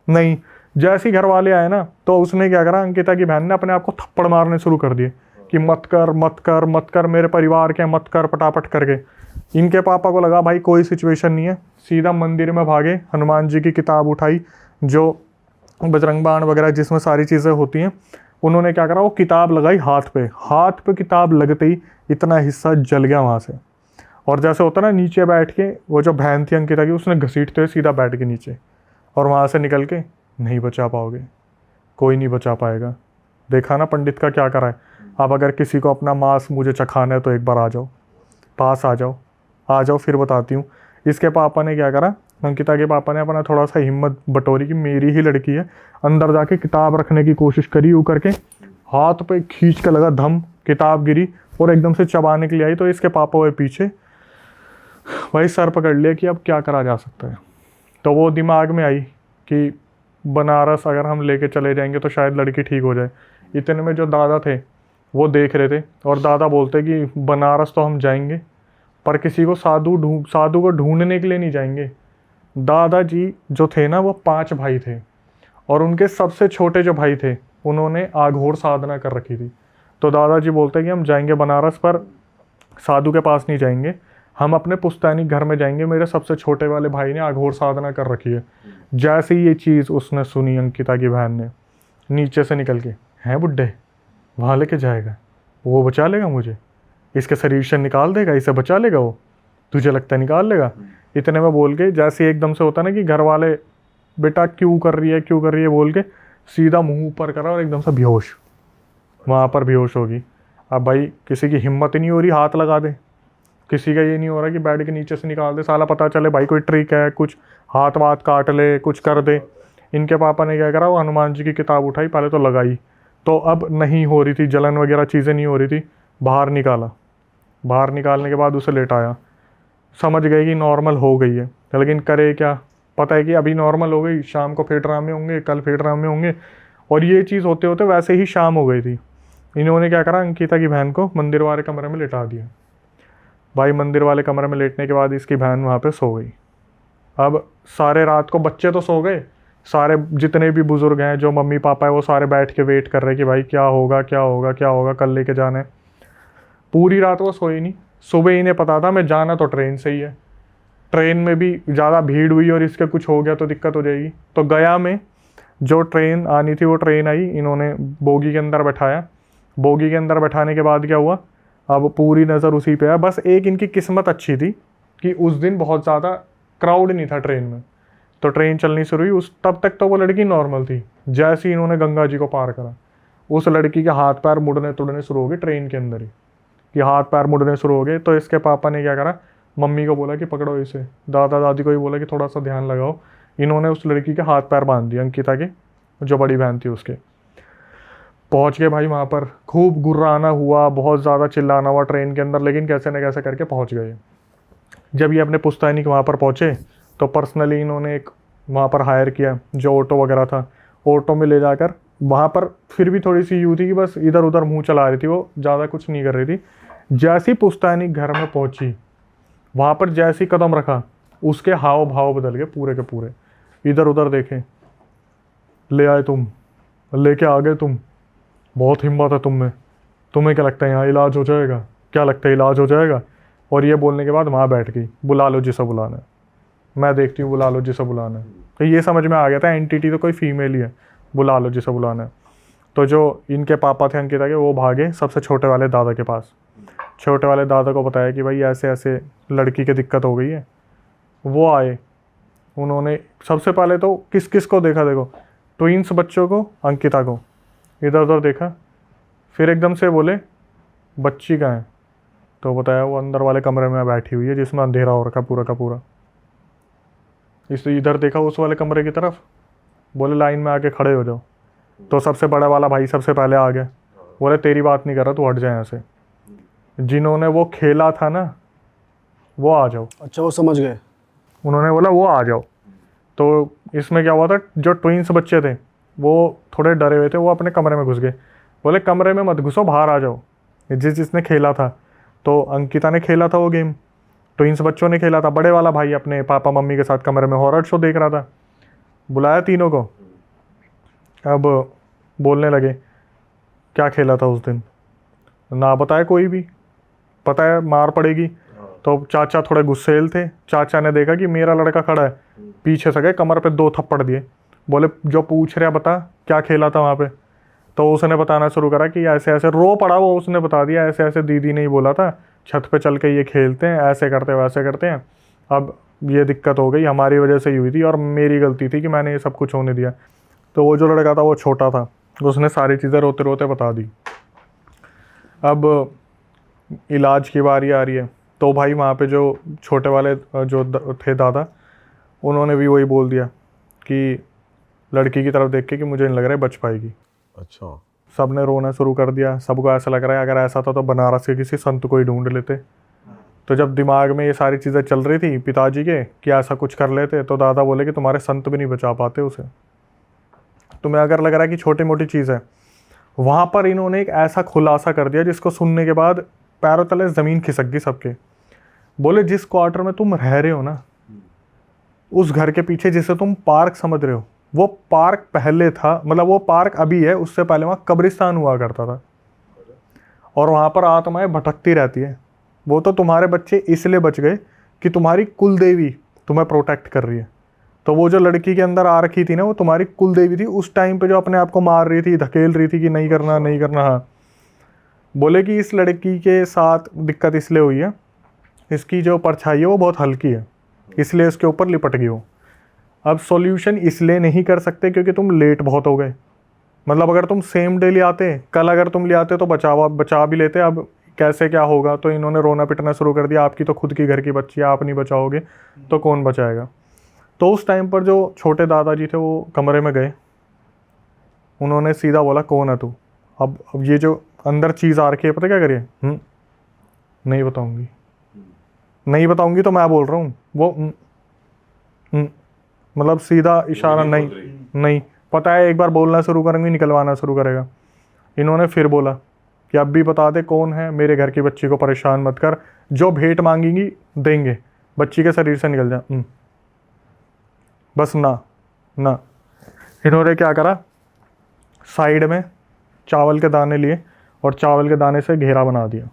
नहीं। जैसे ही घर वाले आए ना, तो उसने क्या करा, अंकिता की बहन ने अपने आप को थप्पड़ मारने शुरू कर दिए कि मत कर, मेरे परिवार के मत कर, पटापट करके। इनके पापा को लगा भाई कोई सिचुएशन नहीं है, सीधा मंदिर में भागे, हनुमान जी की किताब उठाई, जो बजरंग बाण वगैरह जिसमें सारी चीज़ें होती हैं, उन्होंने क्या करा, वो किताब लगाई हाथ पे किताब लगते ही इतना हिस्सा जल गया वहाँ से। और जैसे होता ना, नीचे बैठ के वो जो बहन थी अंकिता की, उसने घसीटते हुए सीधा बैठ के नीचे, और वहाँ से निकल के, नहीं बचा पाओगे, कोई नहीं बचा पाएगा। देखा ना पंडित का क्या करा है। अब अगर किसी को अपना मांस मुझे चखाना है तो एक बार आ जाओ, पास आ जाओ, फिर बताती हूँ। इसके पापा ने क्या करा, अंकिता के पापा ने अपना थोड़ा सा हिम्मत बटोरी कि मेरी ही लड़की है, अंदर जाके किताब रखने की कोशिश करी, यूँ करके हाथ पे खींच के लगा, धम, किताब गिरी और एकदम से चबाने के लिए आई। तो इसके पापा हुए पीछे, वही सर पकड़ लिया कि अब क्या करा जा सकता है। तो वो दिमाग में आई कि बनारस अगर हम लेके चले जाएंगे तो शायद लड़की ठीक हो जाए। इतने में जो दादा थे वो देख रहे थे, और दादा बोलते कि बनारस तो हम जाएंगे, पर किसी को साधु को ढूंढने के लिए नहीं जाएंगे। दादाजी जो थे ना, वो 5 भाई थे, और उनके सबसे छोटे जो भाई थे उन्होंने आघोर साधना कर रखी थी। तो दादाजी बोलते कि हम जाएंगे बनारस, पर साधु के पास नहीं जाएंगे, हम अपने पुश्तैनी घर में जाएंगे, मेरे सबसे छोटे वाले भाई ने आघोर साधना कर रखी है। जैसे ही ये चीज़ उसने सुनी, अंकिता की बहन ने नीचे से निकल के, हैं बुड्ढे, वहाँ लेके जाएगा, वो बचा लेगा मुझे, इसके शरीर से निकाल देगा, इसे बचा लेगा, वो तुझे लगता है निकाल लेगा। इतने में बोल के, जैसे एकदम से होता ना कि घर वाले बेटा क्यों कर रही है बोल के सीधा मुंह ऊपर करा और एकदम से बेहोश, वहाँ पर बेहोश होगी। अब भाई किसी की हिम्मत ही नहीं हो रही हाथ लगा दे, किसी का ये नहीं हो रहा कि बेड के नीचे से निकाल दे, साला पता चले भाई कोई ट्रिक है, कुछ हाथ वाथ काट ले, कुछ कर दे। इनके पापा ने क्या करा, वो हनुमान जी की किताब उठाई, पहले तो लगाई, तो अब नहीं हो रही थी, जलन वगैरह चीज़ें नहीं हो रही थी, बाहर निकाला, बाहर निकालने के बाद उसे लेटाया, समझ गए कि नॉर्मल हो गई है। लेकिन करे क्या, पता है कि अभी नॉर्मल हो गई, शाम को फिर ड्रामे होंगे, कल फिर ड्रामे होंगे, और ये चीज़ होते होते वैसे ही शाम हो गई थी। इन्होंने क्या करा, अंकिता की बहन को मंदिर वाले कमरे में लेटा दिया। भाई मंदिर वाले कमरे में लेटने के बाद इसकी बहन वहाँ पे सो गई। अब सारे रात को बच्चे तो सो गए, सारे जितने भी बुज़ुर्ग हैं, जो मम्मी पापा है, वो सारे बैठ के वेट कर रहे कि भाई क्या होगा, कल लेके जाना है। पूरी रात वो सोई नहीं। सुबह इन्हें पता था मैं जाना तो ट्रेन से ही है, ट्रेन में भी ज़्यादा भीड़ हुई और इसके कुछ हो गया तो दिक्कत हो जाएगी। तो गया में जो ट्रेन आनी थी वो ट्रेन आई, इन्होंने बोगी के अंदर बैठाया। बोगी के अंदर बैठाने के बाद क्या हुआ, अब पूरी नज़र उसी पे है। बस एक इनकी किस्मत अच्छी थी कि उस दिन बहुत ज़्यादा क्राउड नहीं था ट्रेन में, तो ट्रेन चलनी शुरू हुई। उस तब तक तो वो लड़की नॉर्मल थी। जैसे ही इन्होंने गंगा जी को पार करा, उस लड़की के हाथ पैर मुड़ने तुड़ने शुरू हो गए ट्रेन के अंदर ही, कि हाथ पैर मुड़ने शुरू हो गए। तो इसके पापा ने क्या करा, मम्मी को बोला कि पकड़ो इसे, दादा दादी को भी बोला कि थोड़ा सा ध्यान लगाओ। इन्होंने उस लड़की के हाथ पैर बांध दिए, अंकिता के जो बड़ी बहन थी उसके। पहुंच गए भाई वहाँ पर, खूब गुर्राना हुआ, बहुत ज़्यादा चिल्लाना हुआ ट्रेन के अंदर, लेकिन कैसे न कैसे करके पहुँच गए। जब ये अपने पुश्तैनी के वहाँ पर पहुँचे तो पर्सनली इन्होंने एक वहाँ पर हायर किया, जो ऑटो वगैरह था, ऑटो में ले जाकर वहाँ पर फिर भी थोड़ी सी यूँ थी कि बस इधर उधर मुंह चला रही थी, वो ज़्यादा कुछ नहीं कर रही थी। जैसी पुश्तैनी घर में पहुँची, वहाँ पर जैसी कदम रखा, उसके हाव भाव बदल गए पूरे के पूरे। इधर उधर देखे, ले आए तुम, लेके आ गए तुम, बहुत हिम्मत है तुम में, तुम्हें क्या लगता है यहाँ इलाज हो जाएगा, क्या लगता है इलाज हो जाएगा। और ये बोलने के बाद वहाँ बैठ गई, बुला लो जिसे बुलाना है, मैं देखती हूँ, बुला लो जिसे बुलाना है। तो ये समझ में आ गया था एंटिटी तो कोई फीमेल ही है, बुला लो जिसे बुलाना है। तो जो इनके पापा थे अंकिता के, वो भागे सबसे छोटे वाले दादा के पास। छोटे वाले दादा को बताया कि भाई ऐसे ऐसे लड़की की दिक्कत हो गई है। वो आए, उन्होंने सबसे पहले तो किस किस को देखा, देखो ट्विंस बच्चों को, अंकिता को, इधर उधर देखा, फिर एकदम से बोले बच्ची कहाँ है। तो बताया वो अंदर वाले कमरे में बैठी हुई है जिसमें अंधेरा हो रखा पूरा का पूरा। इसलिए इधर देखा उस वाले कमरे की तरफ, बोले लाइन में आके खड़े हो जाओ। तो सबसे बड़ा वाला भाई सबसे पहले आ गया, बोले तेरी बात नहीं कर रहा, तू हट जाए यहाँ से, जिन्होंने वो खेला था ना वो आ जाओ। अच्छा, वो समझ गए। उन्होंने बोला वो आ जाओ। तो इसमें क्या हुआ था, जो ट्विंस बच्चे थे वो थोड़े डरे हुए थे, वो अपने कमरे में घुस गए। बोले कमरे में मत घुसो, बाहर आ जाओ। जिसने खेला था, तो अंकिता ने खेला था वो गेम, ट्विंस बच्चों ने खेला था। बड़े वाला भाई अपने पापा मम्मी के साथ कमरे में हॉरर शो देख रहा था। बुलाया तीनों को, अब बोलने लगे क्या खेला था उस दिन, ना बताया कोई भी, पता है मार पड़ेगी। तो चाचा थोड़े गुस्सेल थे, चाचा ने देखा कि मेरा लड़का खड़ा है, पीछे से गए कमर पे 2 थप्पड़ दिए। बोले जो पूछ रहा बता क्या खेला था वहाँ पे। तो उसने बताना शुरू करा कि ऐसे ऐसे, रो पड़ा वो, उसने बता दिया ऐसे ऐसे दीदी ने ही बोला था, छत पे चल के ये खेलते हैं, ऐसे करते वैसे करते हैं, अब ये दिक्कत हो गई, हमारी वजह से ही हुई थी और मेरी गलती थी कि मैंने ये सब कुछ होने दिया। तो वो जो लड़का था वो छोटा था, उसने सारी चीज़ें रोते रोते बता दी। अब इलाज की बारी आ रही है, तो भाई वहाँ पे जो छोटे वाले जो थे दादा, उन्होंने भी वही बोल दिया कि लड़की की तरफ देख के कि मुझे नहीं लग रहा है बच पाएगी। अच्छा। सब ने रोना शुरू कर दिया, सबको ऐसा लग रहा है अगर ऐसा था तो बनारस के किसी संत को ही ढूंढ लेते। तो जब दिमाग में ये सारी चीज़ें चल रही थी पिताजी के कि ऐसा कुछ कर लेते, तो दादा बोले कि तुम्हारे संत भी नहीं बचा पाते उसे, तुम्हें अगर लग रहा है कि छोटी मोटी चीज़ है। वहाँ पर इन्होंने एक ऐसा खुलासा कर दिया जिसको सुनने के बाद पैरों तले ज़मीन खिसक गई सबके। बोले जिस क्वार्टर में तुम रह रहे हो ना, उस घर के पीछे जिसे तुम पार्क समझ रहे हो, वो पार्क पहले था, मतलब वो पार्क अभी है, उससे पहले वहाँ कब्रिस्तान हुआ करता था और वहाँ पर आत्माएं भटकती रहती है। वो तो तुम्हारे बच्चे इसलिए बच गए कि तुम्हारी कुल देवी तुम्हें प्रोटेक्ट कर रही है। तो वो जो लड़की के अंदर आ रखी थी ना, वो तुम्हारी कुल देवी थी उस टाइम पे, जो अपने आप को मार रही थी, धकेल रही थी कि नहीं करना नहीं करना। हाँ, बोले कि इस लड़की के साथ दिक्कत इसलिए हुई है, इसकी जो परछाई है वो बहुत हल्की है, इसलिए इसके ऊपर लिपट गई हो। अब सॉल्यूशन इसलिए नहीं कर सकते क्योंकि तुम लेट बहुत हो गए, मतलब अगर तुम सेम डे ले आते, कल अगर तुम ले आते तो बचा भी लेते। अब कैसे क्या होगा, तो इन्होंने रोना पिटना शुरू कर दिया, आपकी तो खुद की घर की बच्ची है, आप नहीं बचाओगे तो कौन बचाएगा। तो उस टाइम पर जो छोटे दादाजी थे वो कमरे में गए, उन्होंने सीधा बोला कौन है तू। अब ये जो अंदर चीज़ आ रखी है, पता क्या करिए, नहीं बताऊंगी, नहीं बताऊंगी तो मैं बोल रहा हूँ। वो मतलब सीधा इशारा, नहीं पता है, एक बार बोलना शुरू करेंगे निकलवाना शुरू करेगा। इन्होंने फिर बोला कि अब भी बता दे कौन है, मेरे घर की बच्ची को परेशान मत कर, जो भेंट मांगेंगी देंगे, बच्ची के शरीर से निकल जा। बस ना ना। इन्होंने क्या करा, साइड में चावल के दाने लिए और चावल के दाने से घेरा बना दिया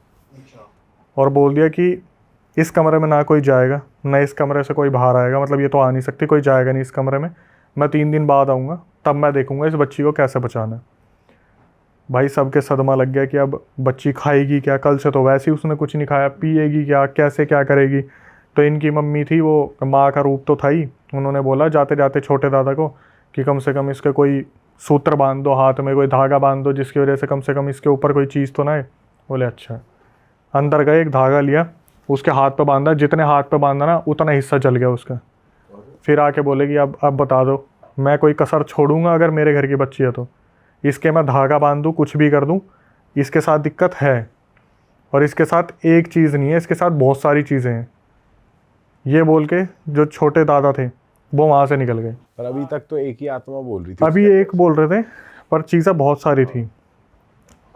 और बोल दिया कि इस कमरे में ना कोई जाएगा, ना इस कमरे से कोई बाहर आएगा, मतलब ये तो आ नहीं सकती, कोई जाएगा नहीं इस कमरे में, मैं 3 दिन बाद आऊँगा, तब मैं देखूँगा इस बच्ची को कैसे बचाना है। भाई सबके सदमा लग गया कि अब बच्ची खाएगी क्या, कल से तो वैसे ही उसने कुछ नहीं खाया, पिएगी क्या, कैसे क्या करेगी। तो इनकी मम्मी थी, वो माँ का रूप तो था ही, उन्होंने बोला जाते जाते छोटे दादा को कि कम से कम इसके कोई सूत्र बांध दो, हाथ में कोई धागा बांध दो, जिसकी वजह से कम इसके ऊपर कोई चीज़ तो ना है। बोले अच्छा। अंदर गए, एक धागा लिया, उसके हाथ पे बांधा, जितने हाथ पे बांधा ना उतना हिस्सा जल गया उसका। फिर आके बोले कि अब बता दो, मैं कोई कसर छोड़ूंगा अगर मेरे घर की बच्ची है तो, इसके मैं धागा बांध दूँ, कुछ भी कर दूँ, इसके साथ दिक्कत है, और इसके साथ एक चीज़ नहीं है, इसके साथ बहुत सारी चीज़ें हैं। ये बोल के जो छोटे दादा थे वो वहाँ से निकल गए। पर अभी तक तो एक ही आत्मा बोल रही थी। अभी एक बोल रहे थे पर चीज़ें बहुत सारी थी,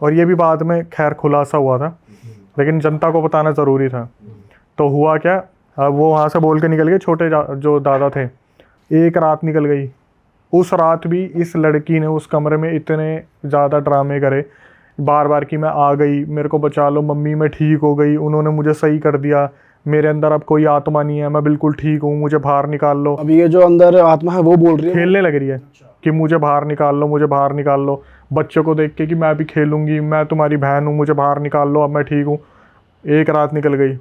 और ये भी बाद में खैर खुलासा हुआ था, लेकिन जनता को बताना ज़रूरी था। तो हुआ क्या, अब वो वहाँ से बोल के निकल गए, छोटे जो दादा थे। एक रात निकल गई, उस रात भी इस लड़की ने उस कमरे में इतने ज़्यादा ड्रामे करे, बार बार कि मैं आ गई, मेरे को बचा लो मम्मी, मैं ठीक हो गई, उन्होंने मुझे सही कर दिया, मेरे अंदर अब कोई आत्मा नहीं है, मैं बिल्कुल ठीक हूँ, मुझे बाहर निकाल लो। अभी ये जो अंदर आत्मा है वो बोल रही है, खेलने लग रही है कि मुझे बाहर निकाल लो, मुझे बाहर निकाल लो, बच्चों को देख के कि मैं भी खेलूंगी, मैं तुम्हारी बहन हूँ, मुझे बाहर निकाल लो, अब मैं ठीक हूँ। एक रात निकल गई,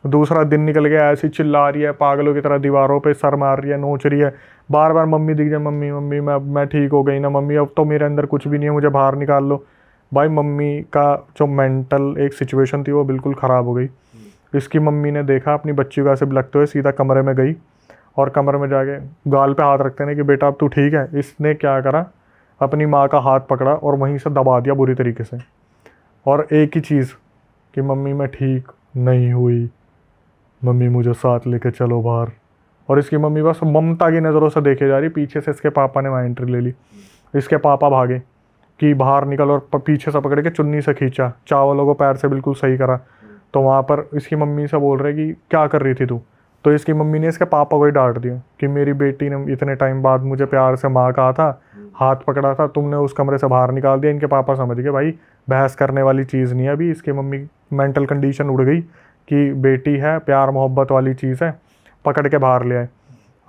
दूसरा दिन निकल गया, ऐसी चिल्ला रही है पागलों की तरह, दीवारों पे सर मार रही है, नोच रही है, बार बार मम्मी दिख जाए, मम्मी मम्मी मैं ठीक हो गई ना मम्मी, अब तो मेरे अंदर कुछ भी नहीं है, मुझे बाहर निकाल लो। भाई मम्मी का जो मेंटल एक सिचुएशन थी वो बिल्कुल ख़राब हो गई। इसकी मम्मी ने देखा अपनी बच्ची को ऐसे लगते हुए, सीधा कमरे में गई और कमरे में जाके गाल पे हाथ रखते हैं कि बेटा अब तू ठीक है। इसने क्या करा, अपनी माँ का हाथ पकड़ा और वहीं से दबा दिया बुरी तरीके से, और एक ही चीज़ कि मम्मी मैं ठीक नहीं हुई, मम्मी मुझे साथ लेके चलो बाहर। और इसकी मम्मी बस ममता की नज़रों से देखे जा रही, पीछे से इसके पापा ने वहाँ एंट्री ले ली। इसके पापा भागे कि बाहर निकल, और पीछे से पकड़ के चुन्नी से खींचा, चावलों को पैर से बिल्कुल सही करा। तो वहाँ पर इसकी मम्मी से बोल रहे कि क्या कर रही थी तू, तो इसकी मम्मी ने इसके पापा को ही डांट दिया कि मेरी बेटी ने इतने टाइम बाद मुझे प्यार से माँ कहा था, हाथ पकड़ा था, तुमने उस कमरे से बाहर निकाल दिया। इनके पापा समझ गए भाई बहस करने वाली चीज़ नहीं है अभी। इसकी मम्मी मेंटल कंडीशन उड़ गई कि बेटी है, प्यार मोहब्बत वाली चीज़ है, पकड़ के बाहर ले आए।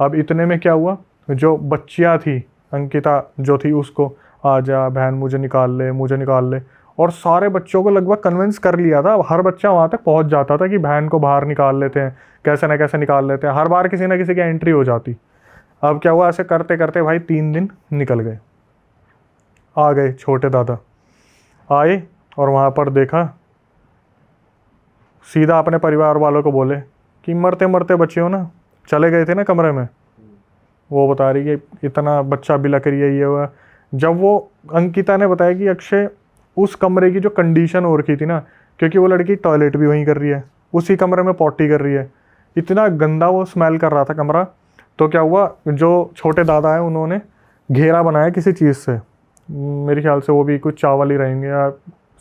अब इतने में क्या हुआ, जो बच्चियाँ थी, अंकिता जो थी, उसको आ जा बहन मुझे निकाल ले, मुझे निकाल ले, और सारे बच्चों को लगभग कन्विंस कर लिया था। हर बच्चा वहाँ तक पहुँच जाता था कि बहन को बाहर निकाल लेते हैं, कैसे ना कैसे निकाल लेते हैं, हर बार किसी ना किसी की एंट्री हो जाती। अब क्या हुआ, ऐसे करते करते भाई 3 दिन निकल गए। आ गए छोटे दादा, आए और वहाँ पर देखा, सीधा अपने परिवार वालों को बोले कि मरते मरते बच्चे हो ना, चले गए थे ना कमरे में। वो बता रही कि इतना बच्चा बिलक रही है, ये हुआ। जब वो अंकिता ने बताया कि अक्षय उस कमरे की जो कंडीशन हो रखी थी ना, क्योंकि वो लड़की टॉयलेट भी वहीं कर रही है, उसी कमरे में पॉटी कर रही है, इतना गंदा वो स्मेल कर रहा था कमरा। तो क्या हुआ, जो छोटे दादा हैं उन्होंने घेरा बनाया किसी चीज़ से, मेरे ख्याल से वो भी कुछ चावल ही रहेंगे या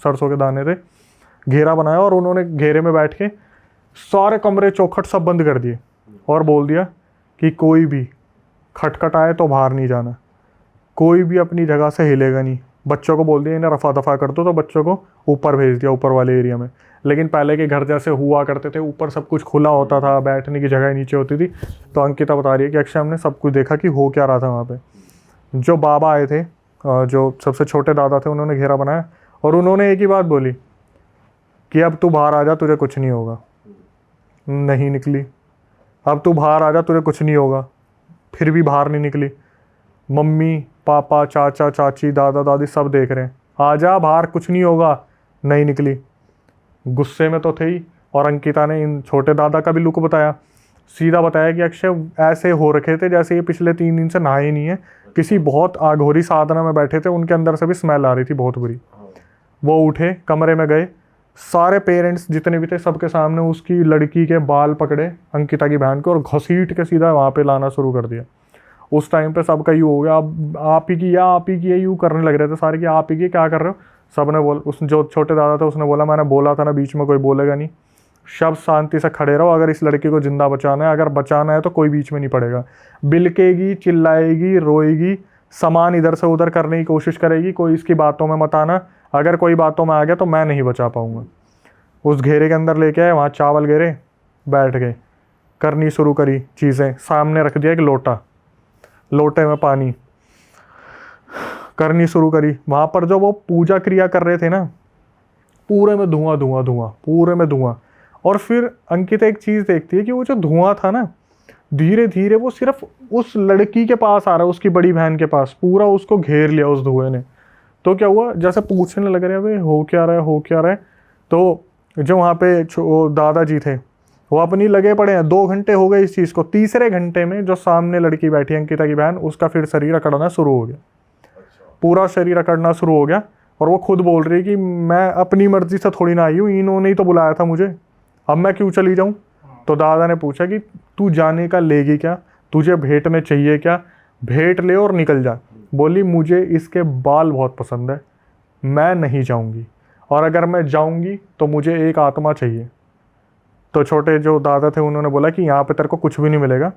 सरसों के दाने थे, घेरा बनाया, और उन्होंने घेरे में बैठ के सारे कमरे चौखट सब बंद कर दिए और बोल दिया कि कोई भी खटखटाए तो बाहर नहीं जाना, कोई भी अपनी जगह से हिलेगा नहीं। बच्चों को बोल दिया इन्हें रफा दफा कर दो, तो बच्चों को ऊपर भेज दिया, ऊपर वाले एरिया में। लेकिन पहले के घर जैसे हुआ करते थे, ऊपर सब कुछ खुला होता था, बैठने की जगह नीचे होती थी। तो अंकिता बता रही है कि अक्षय हमने सब कुछ देखा कि हो क्या रहा था वहाँ पे। जो बाबा आए थे, जो सबसे छोटे दादा थे, उन्होंने घेरा बनाया और उन्होंने एक ही बात बोली कि अब तू बाहर आ जा, तुझे कुछ नहीं होगा। नहीं निकली। अब तू बाहर आ जा, तुझे कुछ नहीं होगा। फिर भी बाहर नहीं निकली। मम्मी पापा चाचा चाची दादा दादी सब देख रहे हैं, आ जा बाहर, कुछ नहीं होगा। नहीं निकली। गुस्से में तो थे ही, और अंकिता ने इन छोटे दादा का भी लुक बताया, सीधा बताया कि अक्षय ऐसे हो रखे थे जैसे ये पिछले 3 दिन से नहाए ही नहीं है, किसी बहुत आघोरी साधना में बैठे थे, उनके अंदर से भी स्मेल आ रही थी बहुत बुरी। वो उठे, कमरे में गए, सारे पेरेंट्स जितने भी थे सबके सामने उसकी लड़की के बाल पकड़े, अंकिता की बहन को, और घसीट के सीधा वहाँ पे लाना शुरू कर दिया। उस टाइम पे सबका यूँ हो गया, अब आप ही की या आप ही की, यूँ करने लग रहे थे सारे कि आप ही की, क्या कर रहे हो। सब ने उस जो छोटे दादा थे उसने बोला मैंने बोला था ना बीच में कोई बोलेगा नहीं, सब शांति से खड़े रहो, अगर इस लड़की को जिंदा बचाना है, अगर बचाना है तो कोई बीच में नहीं पड़ेगा। बिलकेगी, चिल्लाएगी, रोएगी, सामान इधर से उधर करने की कोशिश करेगी, कोई इसकी बातों में मत आना, अगर कोई बातों में आ गया तो मैं नहीं बचा पाऊंगा। उस घेरे के अंदर लेके आए, वहाँ चावल घेरे, बैठ गए, करनी शुरू करी चीज़ें, सामने रख दिया एक लोटा, लोटे में पानी, करनी शुरू करी। वहाँ पर जो वो पूजा क्रिया कर रहे थे ना, पूरे में धुआं धुआं धुआं, पूरे में धुआं। और फिर अंकिता एक चीज़ देखती है कि वो जो धुआं था ना, धीरे धीरे वो सिर्फ उस लड़की के पास आ रहा है, उसकी बड़ी बहन के पास, पूरा उसको घेर लिया उस धुएं ने। तो क्या हुआ, जैसे पूछने लग रहे हैं हो क्या रहा है, हो क्या रहा है। तो जो वहाँ पे दादाजी थे वो अपनी लगे पड़े हैं, 2 घंटे हो गए इस चीज़ को। तीसरे घंटे में जो सामने लड़की बैठी अंकिता की बहन, उसका फिर शरीर अकड़ना शुरू हो गया, पूरा शरीर अकड़ना शुरू हो गया। और वो खुद बोल रही है कि मैं अपनी मर्जी से थोड़ी ना आई हूँ, इन्होंने ही तो बुलाया था मुझे, अब मैं क्यों चली जाऊँ। तो दादा ने पूछा कि तू जाने का लेगी क्या, तुझे भेंट में चाहिए क्या, भेंट ले और निकल जा। बोली मुझे इसके बाल बहुत पसंद है, मैं नहीं जाऊंगी, और अगर मैं जाऊंगी तो मुझे एक आत्मा चाहिए। तो छोटे जो दादा थे उन्होंने बोला कि यहाँ पे तेरे को कुछ भी नहीं मिलेगा,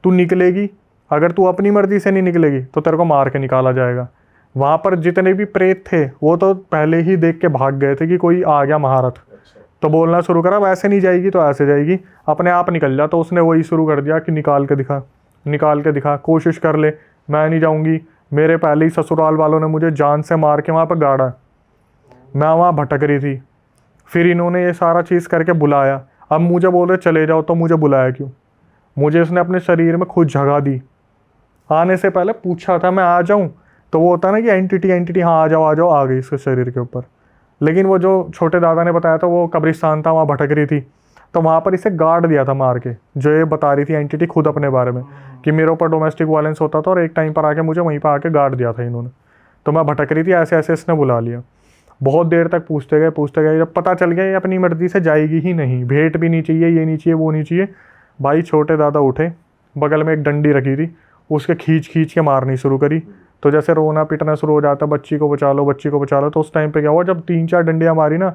तू निकलेगी, अगर तू अपनी मर्जी से नहीं निकलेगी तो तेरे को मार के निकाला जाएगा। वहाँ पर जितने भी प्रेत थे वो तो पहले ही देख के भाग गए थे कि कोई आ गया महारथ। तो बोलना शुरू करा, वैसे नहीं जाएगी तो ऐसे जाएगी, अपने आप निकल जा। तो उसने वही शुरू कर दिया कि निकाल के दिखा, निकाल के दिखा, कोशिश कर ले, मैं नहीं जाऊँगी, मेरे पहले ही ससुराल वालों ने मुझे जान से मार के वहाँ पर गाड़ा, मैं वहाँ भटक रही थी। फिर इन्होंने ये सारा चीज़ करके बुलाया, अब मुझे बोल रहे चले जाओ, तो मुझे बुलाया क्यों? मुझे इसने अपने शरीर में खुद जगह दी, आने से पहले पूछा था मैं आ जाऊं, तो वो होता ना कि एंटिटी हाँ आ जाओ, आ गई इसके शरीर के ऊपर। लेकिन वो जो छोटे दादा ने बताया था वो कब्रिस्तान था, वहाँ भटक रही थी, तो वहाँ पर इसे गाड़ दिया था मार के, जो ये बता रही थी एंटिटी खुद अपने बारे में कि मेरे ऊपर डोमेस्टिक वायलेंस होता था और एक टाइम पर आके मुझे वहीं पर आके गाड़ दिया था इन्होंने, तो मैं भटक रही थी, ऐसे ऐसे इसने बुला लिया। बहुत देर तक पूछते गए, जब पता चल गया ये अपनी मर्जी से जाएगी ही नहीं, भेंट भी नहीं चाहिए, ये नहीं चाहिए, वो नहीं चाहिए, भाई छोटे दादा उठे, बगल में एक डंडी रखी थी, उसके खींच के मारनी शुरू करी। तो जैसे रोना पिटना शुरू हो जाता, बच्ची को बचा लो, बच्ची को बचा लो। तो उस टाइम पे क्या हुआ, जब 3-4 डंडियाँ मारी ना,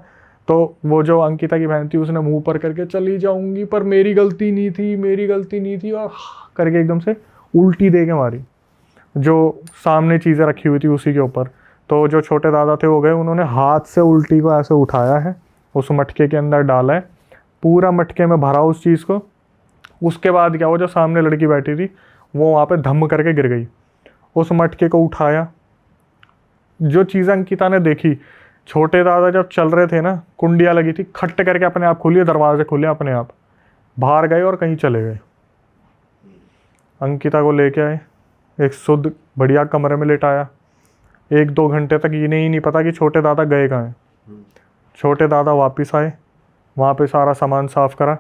तो वो जो अंकिता की बहन थी उसने मुंह पर करके चली जाऊंगी पर मेरी गलती नहीं थी, मेरी गलती नहीं थी, और करके एकदम से उल्टी दे के मारी, जो सामने चीज़ें रखी हुई थी उसी के ऊपर। तो जो छोटे दादा थे वो गए, उन्होंने हाथ से उल्टी को ऐसे उठाया है, उस मटके के अंदर डाला है, पूरा मटके में भरा उस चीज़ को। उसके बाद क्या हुआ, जो सामने लड़की बैठी थी वो वहाँ पे धम करके गिर गई, उस मटके को उठाया। जो चीज़ अंकिता ने देखी, छोटे दादा जब चल रहे थे ना, कुंडियाँ लगी थी, खट्ट करके अपने आप खुली, दरवाजे खुले अपने आप, बाहर गए और कहीं चले गए। अंकिता को लेके आए, एक शुद्ध बढ़िया कमरे में लेटाया। 1-2 घंटे तक इन्हें ही नहीं पता कि छोटे दादा गए कहाँ हैं। छोटे दादा वापस आए, वहाँ पे सारा सामान साफ़ करा,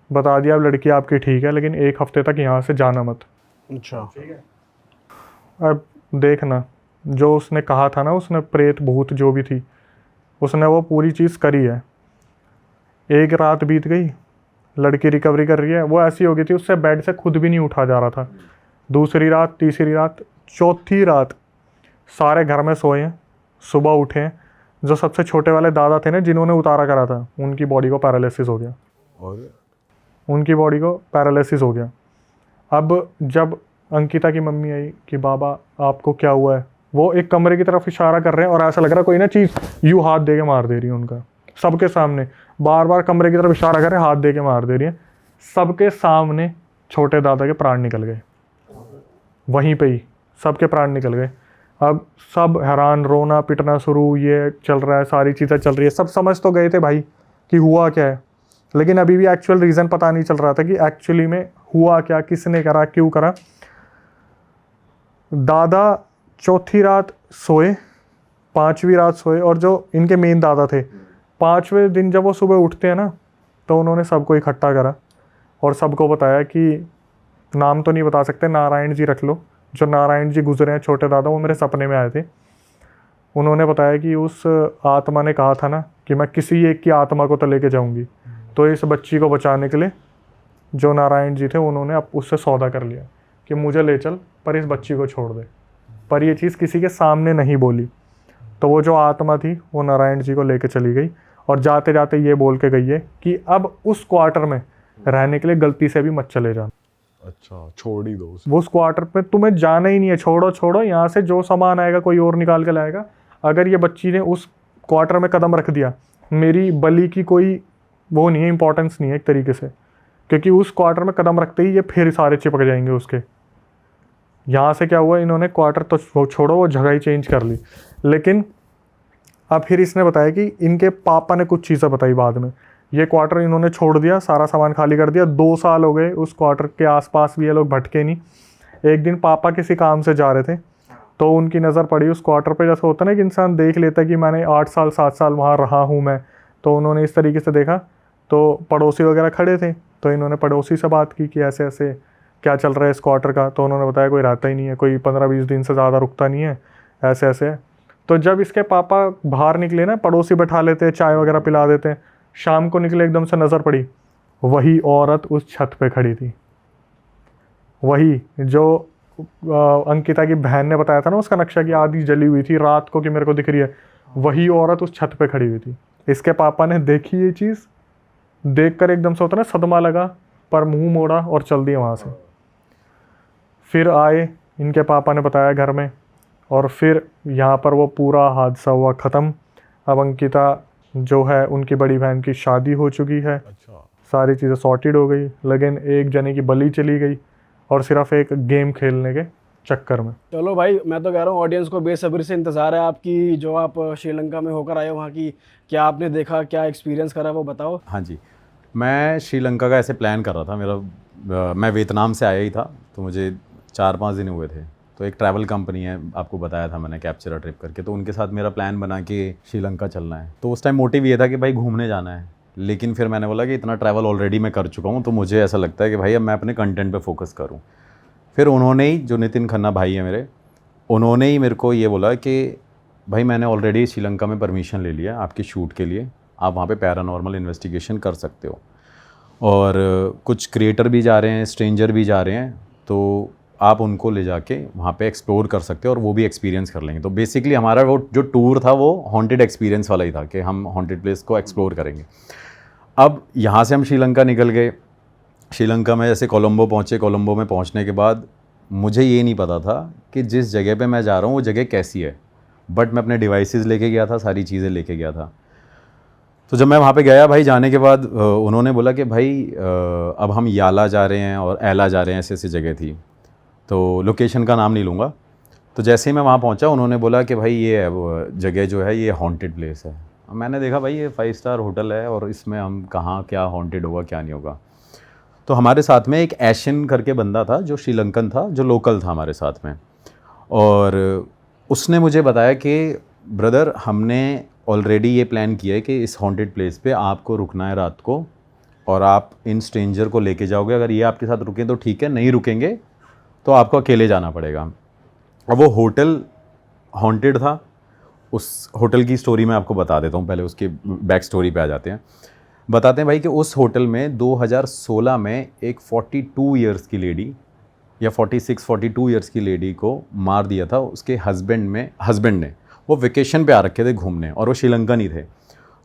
बता दिया अब लड़की आपकी ठीक है, लेकिन 1 हफ्ते तक यहाँ से जाना मत। अच्छा, अब देखना, जो उसने कहा था ना, उसने प्रेत भूत जो भी थी, उसने वो पूरी चीज़ करी है। 1 रात बीत गई, लड़की रिकवरी कर रही है, वो ऐसी हो गई थी उससे बेड से खुद भी नहीं उठा जा रहा था। 2री रात, 3री रात, 4थी रात सारे घर में सोए हैं, सुबह उठे हैं। जो सबसे छोटे वाले दादा थे ना, जिन्होंने उतारा करा था, उनकी बॉडी को पैरालिसिस हो गया, और उनकी बॉडी को पैरालिसिस हो गया। अब जब अंकिता की मम्मी आई कि बाबा आपको क्या हुआ है, वो एक कमरे की तरफ इशारा कर रहे हैं और ऐसा लग रहा है कोई ना चीज़ यूँ हाथ दे के मार दे रही है उनका, सबके सामने बार बार कमरे की तरफ इशारा कर रहे हैं, हाथ दे के मार दे रही है सबके सामने। छोटे दादा के प्राण निकल गए, वहीं पे ही सबके प्राण निकल गए। अब सब हैरान, रोना पिटना शुरू, ये चल रहा है, सारी चीज़ें चल रही है। सब समझ तो गए थे भाई कि हुआ क्या है, लेकिन अभी भी एक्चुअल रीज़न पता नहीं चल रहा था कि एक्चुअली में हुआ क्या, किसने करा, क्यों करा। दादा 4थी रात सोए, 5वीं रात सोए, और जो इनके मेन दादा थे, 5वें दिन जब वो सुबह उठते हैं ना, तो उन्होंने सबको इकट्ठा करा और सबको बताया कि नाम तो नहीं बता सकते, नारायण जी रख लो। जो नारायण जी गुजरे हैं छोटे दादा, वो मेरे सपने में आए थे। उन्होंने बताया कि उस आत्मा ने कहा था ना कि मैं किसी एक की आत्मा को तो लेके जाऊंगी, तो इस बच्ची को बचाने के लिए जो नारायण जी थे उन्होंने अब उससे सौदा कर लिया कि मुझे ले चल पर इस बच्ची को छोड़ दे। पर ये चीज़ किसी के सामने नहीं बोली। तो वो जो आत्मा थी वो नारायण जी को लेके चली गई और जाते जाते ये बोल के गई है कि अब उस क्वार्टर में रहने के लिए गलती से भी मत चले जाना। अच्छा, छोड़ ही दो उसे। वो उस क्वार्टर पे तुम्हें जाना ही नहीं है, छोड़ो, यहाँ से जो सामान आएगा कोई और निकाल के लाएगा। अगर ये बच्ची ने उस क्वार्टर में कदम रख दिया, मेरी बलि की कोई वो नहीं है, इंपॉर्टेंस नहीं है एक तरीके से, क्योंकि उस क्वार्टर में कदम रखते ही ये फिर सारे चिपक जाएंगे उसके। यहाँ से क्या हुआ, इन्होंने क्वार्टर तो छोड़ो, वो जगह ही चेंज कर ली। लेकिन अब फिर इसने बताया कि इनके पापा ने कुछ चीज़ें बताई बाद में। ये क्वार्टर इन्होंने छोड़ दिया, सारा सामान खाली कर दिया। 2 साल हो गए, उस क्वार्टर के आसपास भी ये लोग भटके नहीं। एक दिन पापा किसी काम से जा रहे थे, तो उनकी नज़र पड़ी उस क्वार्टर पे। जैसे होता है ना कि इंसान देख लेता है कि मैंने 8 साल 7 साल वहाँ रहा हूँ मैं, तो उन्होंने इस तरीके से देखा। तो पड़ोसी वगैरह खड़े थे, तो इन्होंने पड़ोसी से बात की कि ऐसे ऐसे क्या चल रहा है इस क्वार्टर का। तो उन्होंने बताया कोई रहता ही नहीं है, कोई 15-20 दिन से ज़्यादा रुकता नहीं है, ऐसे ऐसे है। तो जब इसके पापा बाहर निकले ना, पड़ोसी बैठा लेते, चाय वगैरह पिला देते, शाम को निकले, एकदम से नज़र पड़ी वही औरत उस छत पे खड़ी थी। वही जो अंकिता की बहन ने बताया था ना उसका नक्शा की आधी जली हुई थी रात को कि मेरे को दिख रही है, वही औरत उस छत पे खड़ी हुई थी। इसके पापा ने देखी ये चीज़, देखकर एकदम से होता ना सदमा लगा, पर मुंह मोड़ा और चल दिए वहाँ से। फिर आए, इनके पापा ने बताया घर में, और फिर यहाँ पर वो पूरा हादसा हुआ ख़त्म। अब अंकिता जो है उनकी बड़ी बहन की शादी हो चुकी है, अच्छा। सारी चीज़ें सॉर्टेड हो गई, लेकिन एक जने की बलि चली गई और सिर्फ एक गेम खेलने के चक्कर में। चलो भाई, मैं तो कह रहा हूँ ऑडियंस को बेसब्री से इंतजार है आपकी, जो आप श्रीलंका में होकर आए हो, वहाँ की क्या आपने देखा, क्या एक्सपीरियंस करा, वो बताओ। हाँ जी, मैं श्रीलंका का ऐसे प्लान कर रहा था। मैं वियतनाम से आया ही था, तो मुझे 4-5 दिन हुए थे। तो एक ट्रैवल कंपनी है, आपको बताया था मैंने, कैप्चर ट्रिप करके, तो उनके साथ मेरा प्लान बना कि श्रीलंका चलना है। तो उस टाइम मोटिव ये था कि भाई घूमने जाना है, लेकिन फिर मैंने बोला कि इतना ट्रैवल ऑलरेडी मैं कर चुका हूँ, तो मुझे ऐसा लगता है कि भाई अब मैं अपने कंटेंट पे फोकस करूँ। फिर उन्होंने ही, जो नितिन खन्ना भाई है मेरे, उन्होंने ही मेरे को ये बोला कि भाई मैंने ऑलरेडी श्रीलंका में परमिशन ले लिया आपकी शूट के लिए, आप वहाँ पे पैरानॉर्मल इन्वेस्टिगेशन कर सकते हो, और कुछ क्रिएटर भी जा रहे हैं, स्ट्रेंजर भी जा रहे हैं, तो आप उनको ले जाके वहाँ पे एक्सप्लोर कर सकते हो और वो भी एक्सपीरियंस कर लेंगे। तो बेसिकली हमारा वो जो टूर था वो हॉन्टेड एक्सपीरियंस वाला ही था कि हम हॉन्टेड प्लेस को एक्सप्लोर करेंगे। अब यहाँ से हम श्रीलंका निकल गए। श्रीलंका में जैसे कोलंबो पहुँचे, कोलंबो में पहुँचने के बाद मुझे ये नहीं पता था कि जिस जगह पे मैं जा रहा हूँ वो जगह कैसी है, बट मैं अपने डिवाइसेस लेके गया था, सारी चीज़ें लेके गया था। तो जब मैं वहाँ पे गया भाई, जाने के बाद उन्होंने बोला कि भाई अब हम याला जा रहे हैं और एला जा रहे हैं, ऐसी ऐसी जगह थी, तो लोकेशन का नाम नहीं लूँगा। तो जैसे ही मैं वहाँ पहुँचा, उन्होंने बोला कि भाई ये जगह जो है ये हॉन्टेड प्लेस है। मैंने देखा भाई ये 5 स्टार होटल है और इसमें हम कहाँ क्या हॉन्टेड होगा क्या नहीं होगा। तो हमारे साथ में एक एशियन करके बंदा था जो श्रीलंकन था, जो लोकल था हमारे साथ में, और उसने मुझे बताया कि ब्रदर हमने ऑलरेडी ये प्लान किया है कि इस हॉन्टेड प्लेस पे आपको रुकना है रात को, और आप इन स्ट्रेंजर को लेके जाओगे। अगर ये आपके साथ रुकें तो ठीक है, नहीं रुकेंगे तो आपको अकेले जाना पड़ेगा। अब वो होटल हॉन्टेड था। उस होटल की स्टोरी मैं आपको बता देता हूँ, पहले उसके बैक स्टोरी पे आ जाते हैं। बताते हैं भाई कि उस होटल में 2016 में एक 42 इयर्स की लेडी या 42 इयर्स की लेडी को मार दिया था उसके हस्बैंड ने। वो वेकेशन पे आ रखे थे घूमने और वो श्रीलंकन ही थे,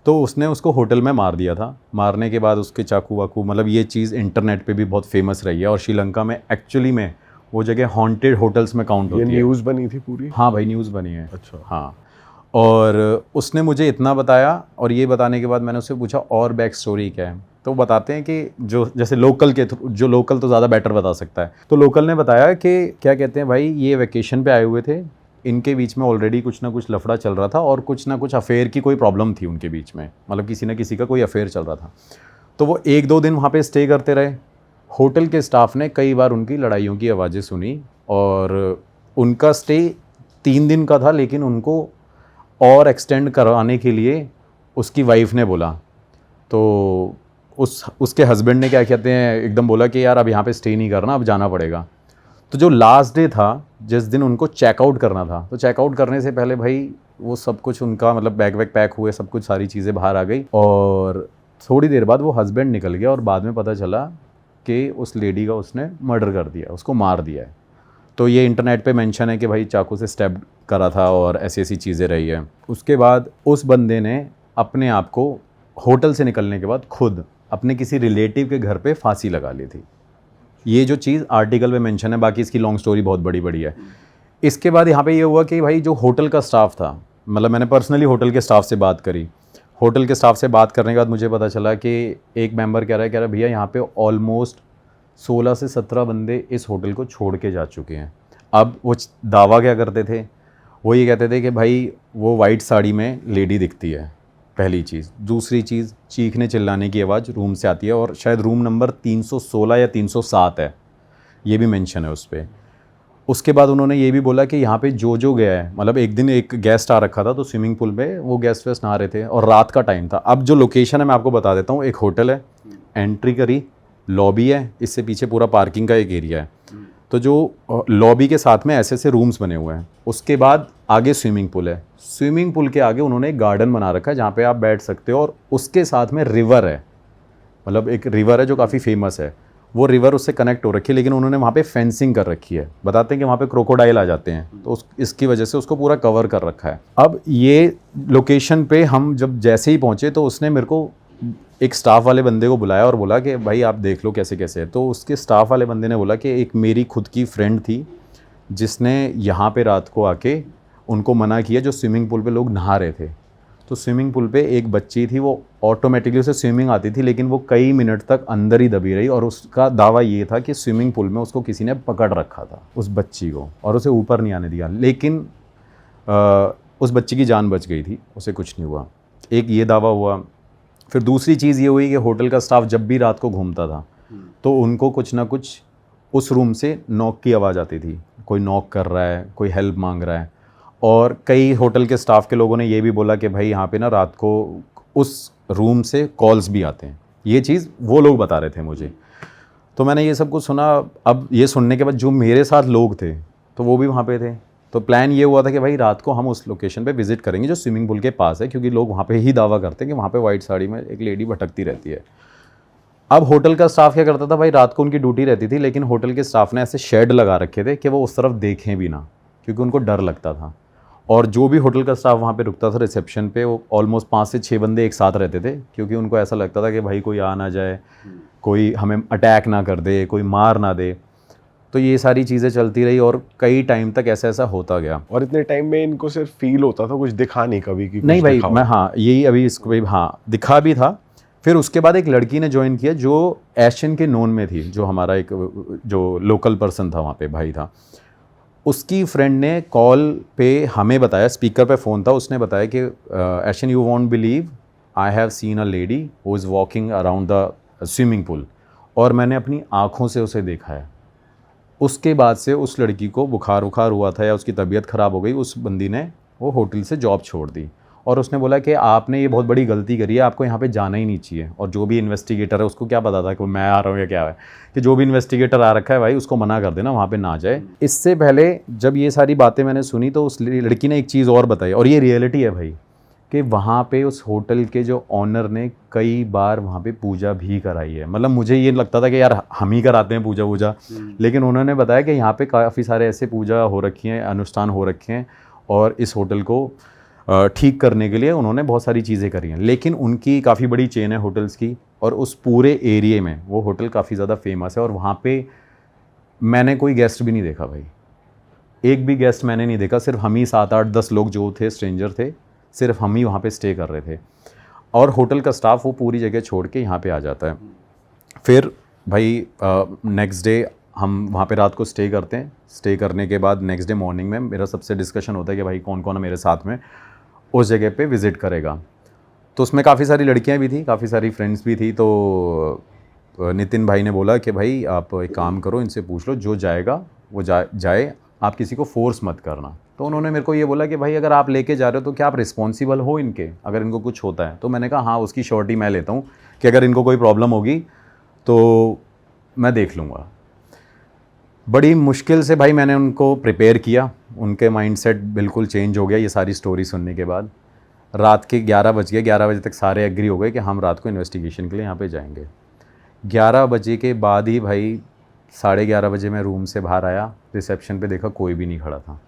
तो उसने उसको होटल में मार दिया था। मारने के बाद उसके चाकू वाकू, मतलब ये चीज़ इंटरनेट पे भी बहुत फेमस रही है, और श्रीलंका में एक्चुअली में वो जगह हॉन्टेड होटल्स में काउंट ये होती है। न्यूज़ बनी थी पूरी? हाँ भाई, न्यूज़ बनी है। अच्छा। हाँ, और उसने मुझे इतना बताया, और ये बताने के बाद मैंने उससे पूछा और बैक स्टोरी क्या है। तो बताते हैं कि जो जैसे लोकल के थ्रू, जो लोकल तो ज़्यादा बेटर बता सकता है, तो लोकल ने बताया कि क्या कहते हैं भाई, ये वेकेशन पे आए हुए थे, इनके बीच में ऑलरेडी कुछ ना कुछ लफड़ा चल रहा था और कुछ ना कुछ अफेयर की कोई प्रॉब्लम थी उनके बीच में, मतलब किसी न किसी का कोई अफेयर चल रहा था। तो वो 1-2 दिन वहाँ पे स्टे करते रहे। होटल के स्टाफ ने कई बार उनकी लड़ाइयों की आवाज़ें सुनी, और उनका स्टे 3 दिन का था, लेकिन उनको और एक्सटेंड करवाने के लिए उसकी वाइफ ने बोला। तो उसके हस्बैंड ने क्या कहते हैं, एकदम बोला कि यार अब यहाँ पे स्टे नहीं करना, अब जाना पड़ेगा। तो जो लास्ट डे था, जिस दिन उनको चेकआउट करना था, तो चेकआउट करने से पहले भाई वो सब कुछ उनका, मतलब बैग वैग पैक हुए, सब कुछ सारी चीज़ें बाहर आ गई, और थोड़ी देर बाद वो हस्बैंड निकल गया, और बाद में पता चला कि उस लेडी का उसने मर्डर कर दिया, उसको मार दिया है। तो ये इंटरनेट पे मेंशन है कि भाई चाकू से स्टैब करा था और ऐसी ऐसी चीज़ें रही है। उसके बाद उस बंदे ने अपने आप को होटल से निकलने के बाद खुद अपने किसी रिलेटिव के घर पे फांसी लगा ली थी। ये जो चीज़ आर्टिकल में मेंशन है, बाकी इसकी लॉन्ग स्टोरी बहुत बड़ी है। इसके बाद यहाँ पे ये हुआ कि भाई जो होटल का स्टाफ था, मतलब मैंने पर्सनली होटल के स्टाफ से बात करी। होटल के स्टाफ से बात करने के बाद मुझे पता चला कि एक मेंबर कह रहा है भैया यहाँ पे ऑलमोस्ट 16 से 17 बंदे इस होटल को छोड़ के जा चुके हैं। अब वो दावा क्या करते थे, वो ये कहते थे कि भाई वो वाइट साड़ी में लेडी दिखती है, पहली चीज़। दूसरी चीज़, चीखने चिल्लाने की आवाज़ रूम से आती है, और शायद रूम नंबर 316 या 307 है, ये भी मेंशन है उस पर। उसके बाद उन्होंने ये भी बोला कि यहाँ पे जो गया है, मतलब एक दिन एक गेस्ट आ रखा था, तो स्विमिंग पूल में वो गेस्ट वेस्ट नहा रहे थे, और रात का टाइम था। अब जो लोकेशन है मैं आपको बता देता हूँ, एक होटल है, एंट्री करी, लॉबी है, इससे पीछे पूरा पार्किंग का एक एरिया है। तो जो लॉबी के साथ में ऐसे रूम्स बने हुए हैं, उसके बाद आगे स्विमिंग पूल है। स्विमिंग पूल के आगे उन्होंने एक गार्डन बना रखा है जहाँ पे आप बैठ सकते हो, और उसके साथ में रिवर है, मतलब एक रिवर है जो काफ़ी फेमस है। वो रिवर उससे कनेक्ट हो रखी है, लेकिन उन्होंने वहाँ पे फेंसिंग कर रखी है। बताते हैं कि वहाँ पे क्रोकोडाइल आ जाते हैं, तो इसकी वजह से उसको पूरा कवर कर रखा है। अब ये लोकेशन पे हम जब जैसे ही पहुँचे तो उसने मेरे को एक स्टाफ वाले बंदे को बुलाया और बोला कि भाई आप देख लो कैसे कैसे है। तो उसके स्टाफ वाले बंदे ने बोला कि एक मेरी खुद की फ्रेंड थी जिसने यहाँ पे रात को आके उनको मना किया, जो स्विमिंग पूल पे लोग नहा रहे थे। तो स्विमिंग पूल पे एक बच्ची थी, वो ऑटोमेटिकली उसे स्विमिंग आती थी, लेकिन वो कई मिनट तक अंदर ही दबी रही और उसका दावा ये था कि स्विमिंग पूल में उसको किसी ने पकड़ रखा था, उस बच्ची को, और उसे ऊपर नहीं आने दिया। लेकिन उस बच्ची की जान बच गई थी, उसे कुछ नहीं हुआ। एक ये दावा हुआ। फिर दूसरी चीज़ ये हुई कि होटल का स्टाफ जब भी रात को घूमता था तो उनको कुछ ना कुछ उस रूम से नॉक की आवाज़ आती थी, कोई नॉक कर रहा है, कोई हेल्प मांग रहा है। और कई होटल के स्टाफ के लोगों ने ये भी बोला कि भाई यहाँ पे ना रात को उस रूम से कॉल्स भी आते हैं। ये चीज़ वो लोग बता रहे थे मुझे। तो मैंने ये सब कुछ सुना। अब ये सुनने के बाद जो मेरे साथ लोग थे तो वो भी वहाँ पे थे। तो प्लान ये हुआ था कि भाई रात को हम उस लोकेशन पे विज़िट करेंगे जो स्विमिंग पूल के पास है, क्योंकि लोग वहाँ पे ही दावा करते हैं कि वहाँ पे वाइट साड़ी में एक लेडी भटकती रहती है। अब होटल का स्टाफ क्या करता था भाई, रात को उनकी ड्यूटी रहती थी, लेकिन होटल के स्टाफ ने ऐसे शेड लगा रखे थे कि वो उस तरफ देखें भी ना, क्योंकि उनको डर लगता था। और जो भी होटल का स्टाफ वहाँ पे रुकता था रिसेप्शन पे, वो ऑलमोस्ट 5 से 6 बंदे एक साथ रहते थे, क्योंकि उनको ऐसा लगता था कि भाई कोई आ ना जाए, कोई हमें अटैक ना कर दे, कोई मार ना दे। तो ये सारी चीज़ें चलती रही और कई टाइम तक ऐसा ऐसा होता गया। और इतने टाइम में इनको सिर्फ फील होता था, कुछ दिखा नहीं कभी कि नहीं कुछ भाई, दिखाओ। मैं हाँ यही अभी इसको भी हाँ दिखा भी था। फिर उसके बाद एक लड़की ने ज्वाइन किया जो एशियन के नोन में थी, जो हमारा एक जो लोकल पर्सन था वहाँ पे, भाई था। उसकी फ्रेंड ने कॉल पे हमें बताया, स्पीकर पे फ़ोन था, उसने बताया कि Asian you won't believe I have seen a lady who is walking around the swimming pool, और मैंने अपनी आँखों से उसे देखा है। उसके बाद से उस लड़की को बुखार हुआ था या उसकी तबीयत ख़राब हो गई, उस बंदी ने वो होटल से जॉब छोड़ दी और उसने बोला कि आपने ये बहुत बड़ी गलती करी है, आपको यहाँ पे जाना ही नहीं चाहिए। और जो भी इन्वेस्टिगेटर है उसको क्या पता था कि मैं आ रहा हूँ या क्या है, कि जो भी इन्वेस्टिगेटर आ रखा है भाई उसको मना कर देना, वहाँ पे ना जाए। इससे पहले जब ये सारी बातें मैंने सुनी तो उस लड़की ने एक चीज़ और बताई, और ये रियलिटी है भाई, कि वहाँ पे उस होटल के जो ऑनर ने कई बार वहाँ पे पूजा भी कराई है। मतलब मुझे ये लगता था कि यार हम ही कराते हैं पूजा वूजा, लेकिन उन्होंने बताया कि यहाँ पे काफ़ी सारे ऐसे पूजा हो रखी हैं, अनुष्ठान हो रखे हैं, और इस होटल को ठीक करने के लिए उन्होंने बहुत सारी चीज़ें करी हैं। लेकिन उनकी काफ़ी बड़ी चेन है होटल्स की, और उस पूरे एरिए में वो होटल काफ़ी ज़्यादा फेमस है। और वहाँ पे मैंने कोई गेस्ट भी नहीं देखा भाई, एक भी गेस्ट मैंने नहीं देखा। सिर्फ हम ही 7, 8, 10 लोग जो थे स्ट्रेंजर थे, सिर्फ हम ही वहाँ पे स्टे कर रहे थे। और होटल का स्टाफ वो पूरी जगह छोड़ के यहाँ पे आ जाता है। फिर भाई नेक्स्ट डे हम वहाँ पे रात को स्टे करते हैं। स्टे करने के बाद नेक्स्ट डे मॉर्निंग में मेरा सबसे डिस्कशन होता है कि भाई कौन कौन है मेरे साथ में उस जगह पे विज़िट करेगा। तो उसमें काफ़ी सारी लड़कियाँ भी थी, काफ़ी सारी फ्रेंड्स भी थी। तो नितिन भाई ने बोला कि भाई आप एक काम करो, इनसे पूछ लो, जो जाएगा वो जाए, आप किसी को फोर्स मत करना। तो उन्होंने मेरे को ये बोला कि भाई अगर आप लेके जा रहे हो तो क्या आप रिस्पॉन्सिबल हो इनके, अगर इनको कुछ होता है। तो मैंने कहा हाँ, उसकी श्योरिटी मैं लेता हूँ कि अगर इनको कोई प्रॉब्लम होगी तो मैं देख लूँगा। बड़ी मुश्किल से भाई मैंने उनको प्रिपेयर किया, उनके माइंडसेट बिल्कुल चेंज हो गया ये सारी स्टोरी सुनने के बाद। रात के 11 बज गए, 11 बजे तक सारे एग्री हो गए कि हम रात को इन्वेस्टिगेशन के लिए यहाँ पे जाएंगे। 11 बजे के बाद ही भाई 11:30 बजे मैं रूम से बाहर आया, रिसेप्शन पे देखा कोई भी नहीं खड़ा था।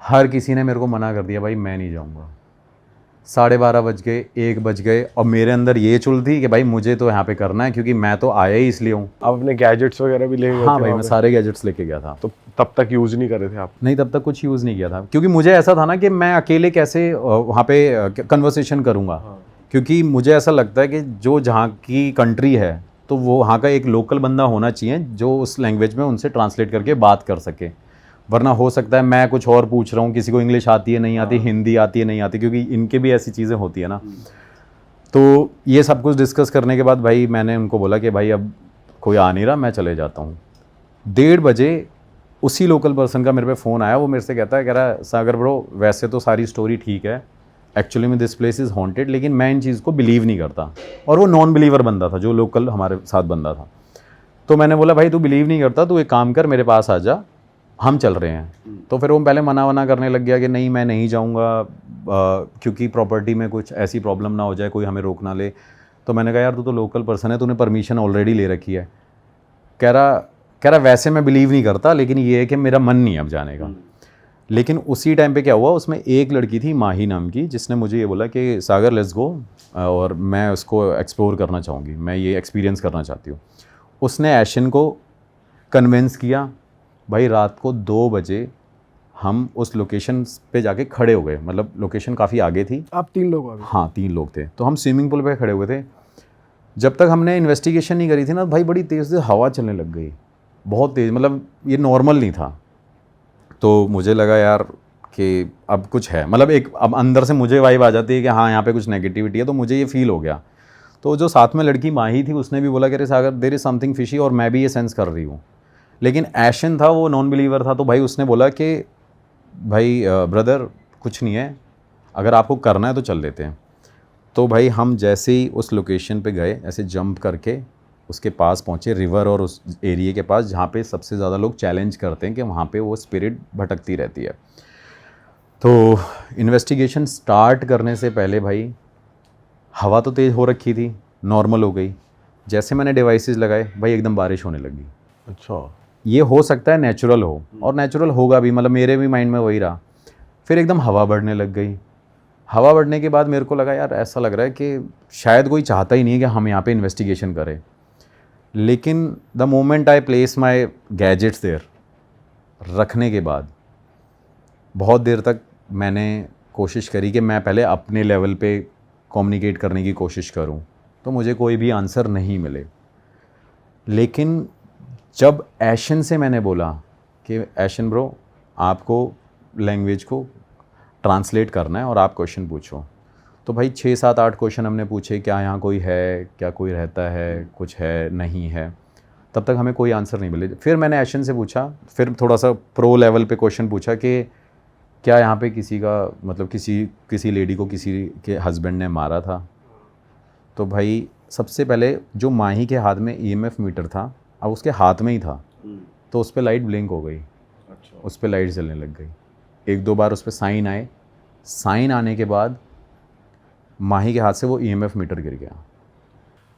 हर किसी ने मेरे को मना कर दिया, भाई मैं नहीं जाऊँगा। 12:30 बज गए, 1 बज गए, और मेरे अंदर ये चुल थी कि भाई मुझे तो यहाँ पे करना है, क्योंकि मैं तो आया ही इसलिए हूँ। आप अपने गैजेट्स वगैरह भी ले गए हाँ थे भाई, वहाँ मैं पे? सारे गैजेट्स लेके गया था। तो तब तक यूज़ नहीं कर रहे थे आप? नहीं, तब तक कुछ यूज़ नहीं किया था, क्योंकि मुझे ऐसा था ना कि मैं अकेले कैसे वहाँ पे कन्वर्सेशन करूँगा। क्योंकि मुझे ऐसा लगता है कि जो जहाँ की कंट्री है तो वो वहाँ का एक लोकल बंदा होना चाहिए जो उस लैंग्वेज में उनसे ट्रांसलेट करके बात कर सके। वरना हो सकता है मैं कुछ और पूछ रहा हूँ, किसी को इंग्लिश आती है नहीं आती, हिंदी आती है नहीं आती, क्योंकि इनके भी ऐसी चीज़ें होती है ना। तो ये सब कुछ डिस्कस करने के बाद भाई मैंने उनको बोला कि भाई अब कोई आ नहीं रहा, मैं चले जाता हूँ। 1:30 बजे उसी लोकल पर्सन का मेरे पे फ़ोन आया। वो मेरे से कहता है, कह रहा है सागर ब्रो, वैसे तो सारी स्टोरी ठीक है, एक्चुअली में दिस प्लेस इज़ हॉन्टेड, लेकिन मैं इन चीज़ को बिलीव नहीं करता। और वो नॉन बिलीवर बंदा था, जो लोकल हमारे साथ बंदा था। तो मैंने बोला भाई तू बिलीव नहीं करता, तू एक काम कर, मेरे पास आ जा, हम चल रहे हैं। तो फिर वो पहले मना करने लग गया कि नहीं मैं नहीं जाऊँगा, क्योंकि प्रॉपर्टी में कुछ ऐसी प्रॉब्लम ना हो जाए, कोई हमें रोक ना ले। तो मैंने कहा यार तू तो लोकल पर्सन है, तूने परमिशन ऑलरेडी ले रखी है, कह रहा वैसे मैं बिलीव नहीं करता, लेकिन ये है कि मेरा मन नहीं है अब जाने का। लेकिन उसी टाइम पे क्या हुआ, उसमें एक लड़की थी माही नाम की, जिसने मुझे ये बोला कि सागर लेट्स गो, और मैं उसको एक्सप्लोर करना चाहूँगी, मैं ये एक्सपीरियंस करना चाहती हूँ। उसने ऐशन को कन्विंस किया। भाई रात को 2 बजे हम उस लोकेशन पे जाके खड़े हो गए, मतलब लोकेशन काफ़ी आगे थी। आप 3 लोग आ गए? हाँ 3 लोग थे। तो हम स्विमिंग पूल पे खड़े हुए थे। जब तक हमने इन्वेस्टिगेशन नहीं करी थी ना भाई, बड़ी तेज़ से हवा चलने लग गई, बहुत तेज़, मतलब ये नॉर्मल नहीं था। तो मुझे लगा यार कि अब कुछ है, मतलब एक अब अंदर से मुझे वाइब आ जाती है कि हाँ यहाँ पे कुछ नेगेटिविटी है, तो मुझे ये फील हो गया। तो जो साथ में लड़की माही थी उसने भी बोला कि अरे सागर देयर इज़ समथिंग फिशी, और मैं भी ये सेंस कर रही हूँ। लेकिन ऐशन था, वो नॉन बिलीवर था, तो भाई उसने बोला कि भाई ब्रदर कुछ नहीं है, अगर आपको करना है तो चल लेते हैं। तो भाई हम जैसे ही उस लोकेशन पे गए, ऐसे जंप करके उसके पास पहुँचे, रिवर और उस एरिया के पास जहाँ पे सबसे ज़्यादा लोग चैलेंज करते हैं कि वहाँ पे वो स्पिरिट भटकती रहती है। तो इन्वेस्टिगेशन स्टार्ट करने से पहले भाई हवा तो तेज़ हो रखी थी, नॉर्मल हो गई। जैसे मैंने डिवाइसेस लगाए भाई एकदम बारिश होने लगी। अच्छा, ये हो सकता है नेचुरल हो, और नेचुरल होगा भी, मतलब मेरे भी माइंड में वही रहा। फिर एकदम हवा बढ़ने लग गई। हवा बढ़ने के बाद मेरे को लगा यार ऐसा लग रहा है कि शायद कोई चाहता ही नहीं है कि हम यहाँ पे इन्वेस्टिगेशन करें। लेकिन the moment I place my gadgets there, रखने के बाद बहुत देर तक मैंने कोशिश करी कि मैं पहले अपने लेवल पे कम्युनिकेट करने की कोशिश करूं, तो मुझे कोई भी आंसर नहीं मिले। लेकिन जब ऐशन से मैंने बोला कि ऐशन ब्रो आपको लैंग्वेज को ट्रांसलेट करना है और आप क्वेश्चन पूछो, तो भाई 6 7 8 क्वेश्चन हमने पूछे, क्या यहाँ कोई है, क्या कोई रहता है, कुछ है नहीं है, तब तक हमें कोई आंसर नहीं मिले। फिर मैंने ऐशन से पूछा, फिर थोड़ा सा प्रो लेवल पे क्वेश्चन पूछा कि क्या यहाँ पे किसी का, मतलब किसी लेडी को किसी के हस्बैंड ने मारा था। तो भाई सबसे पहले जो माही के हाथ में EMF मीटर था, अब उसके हाथ में ही था, तो उस पर लाइट ब्लिंक हो गई। अच्छा। उस पर लाइट जलने लग गई। 1 2 बार उस पर साइन आए। साइन आने के बाद माही के हाथ से वो EMF मीटर गिर गया।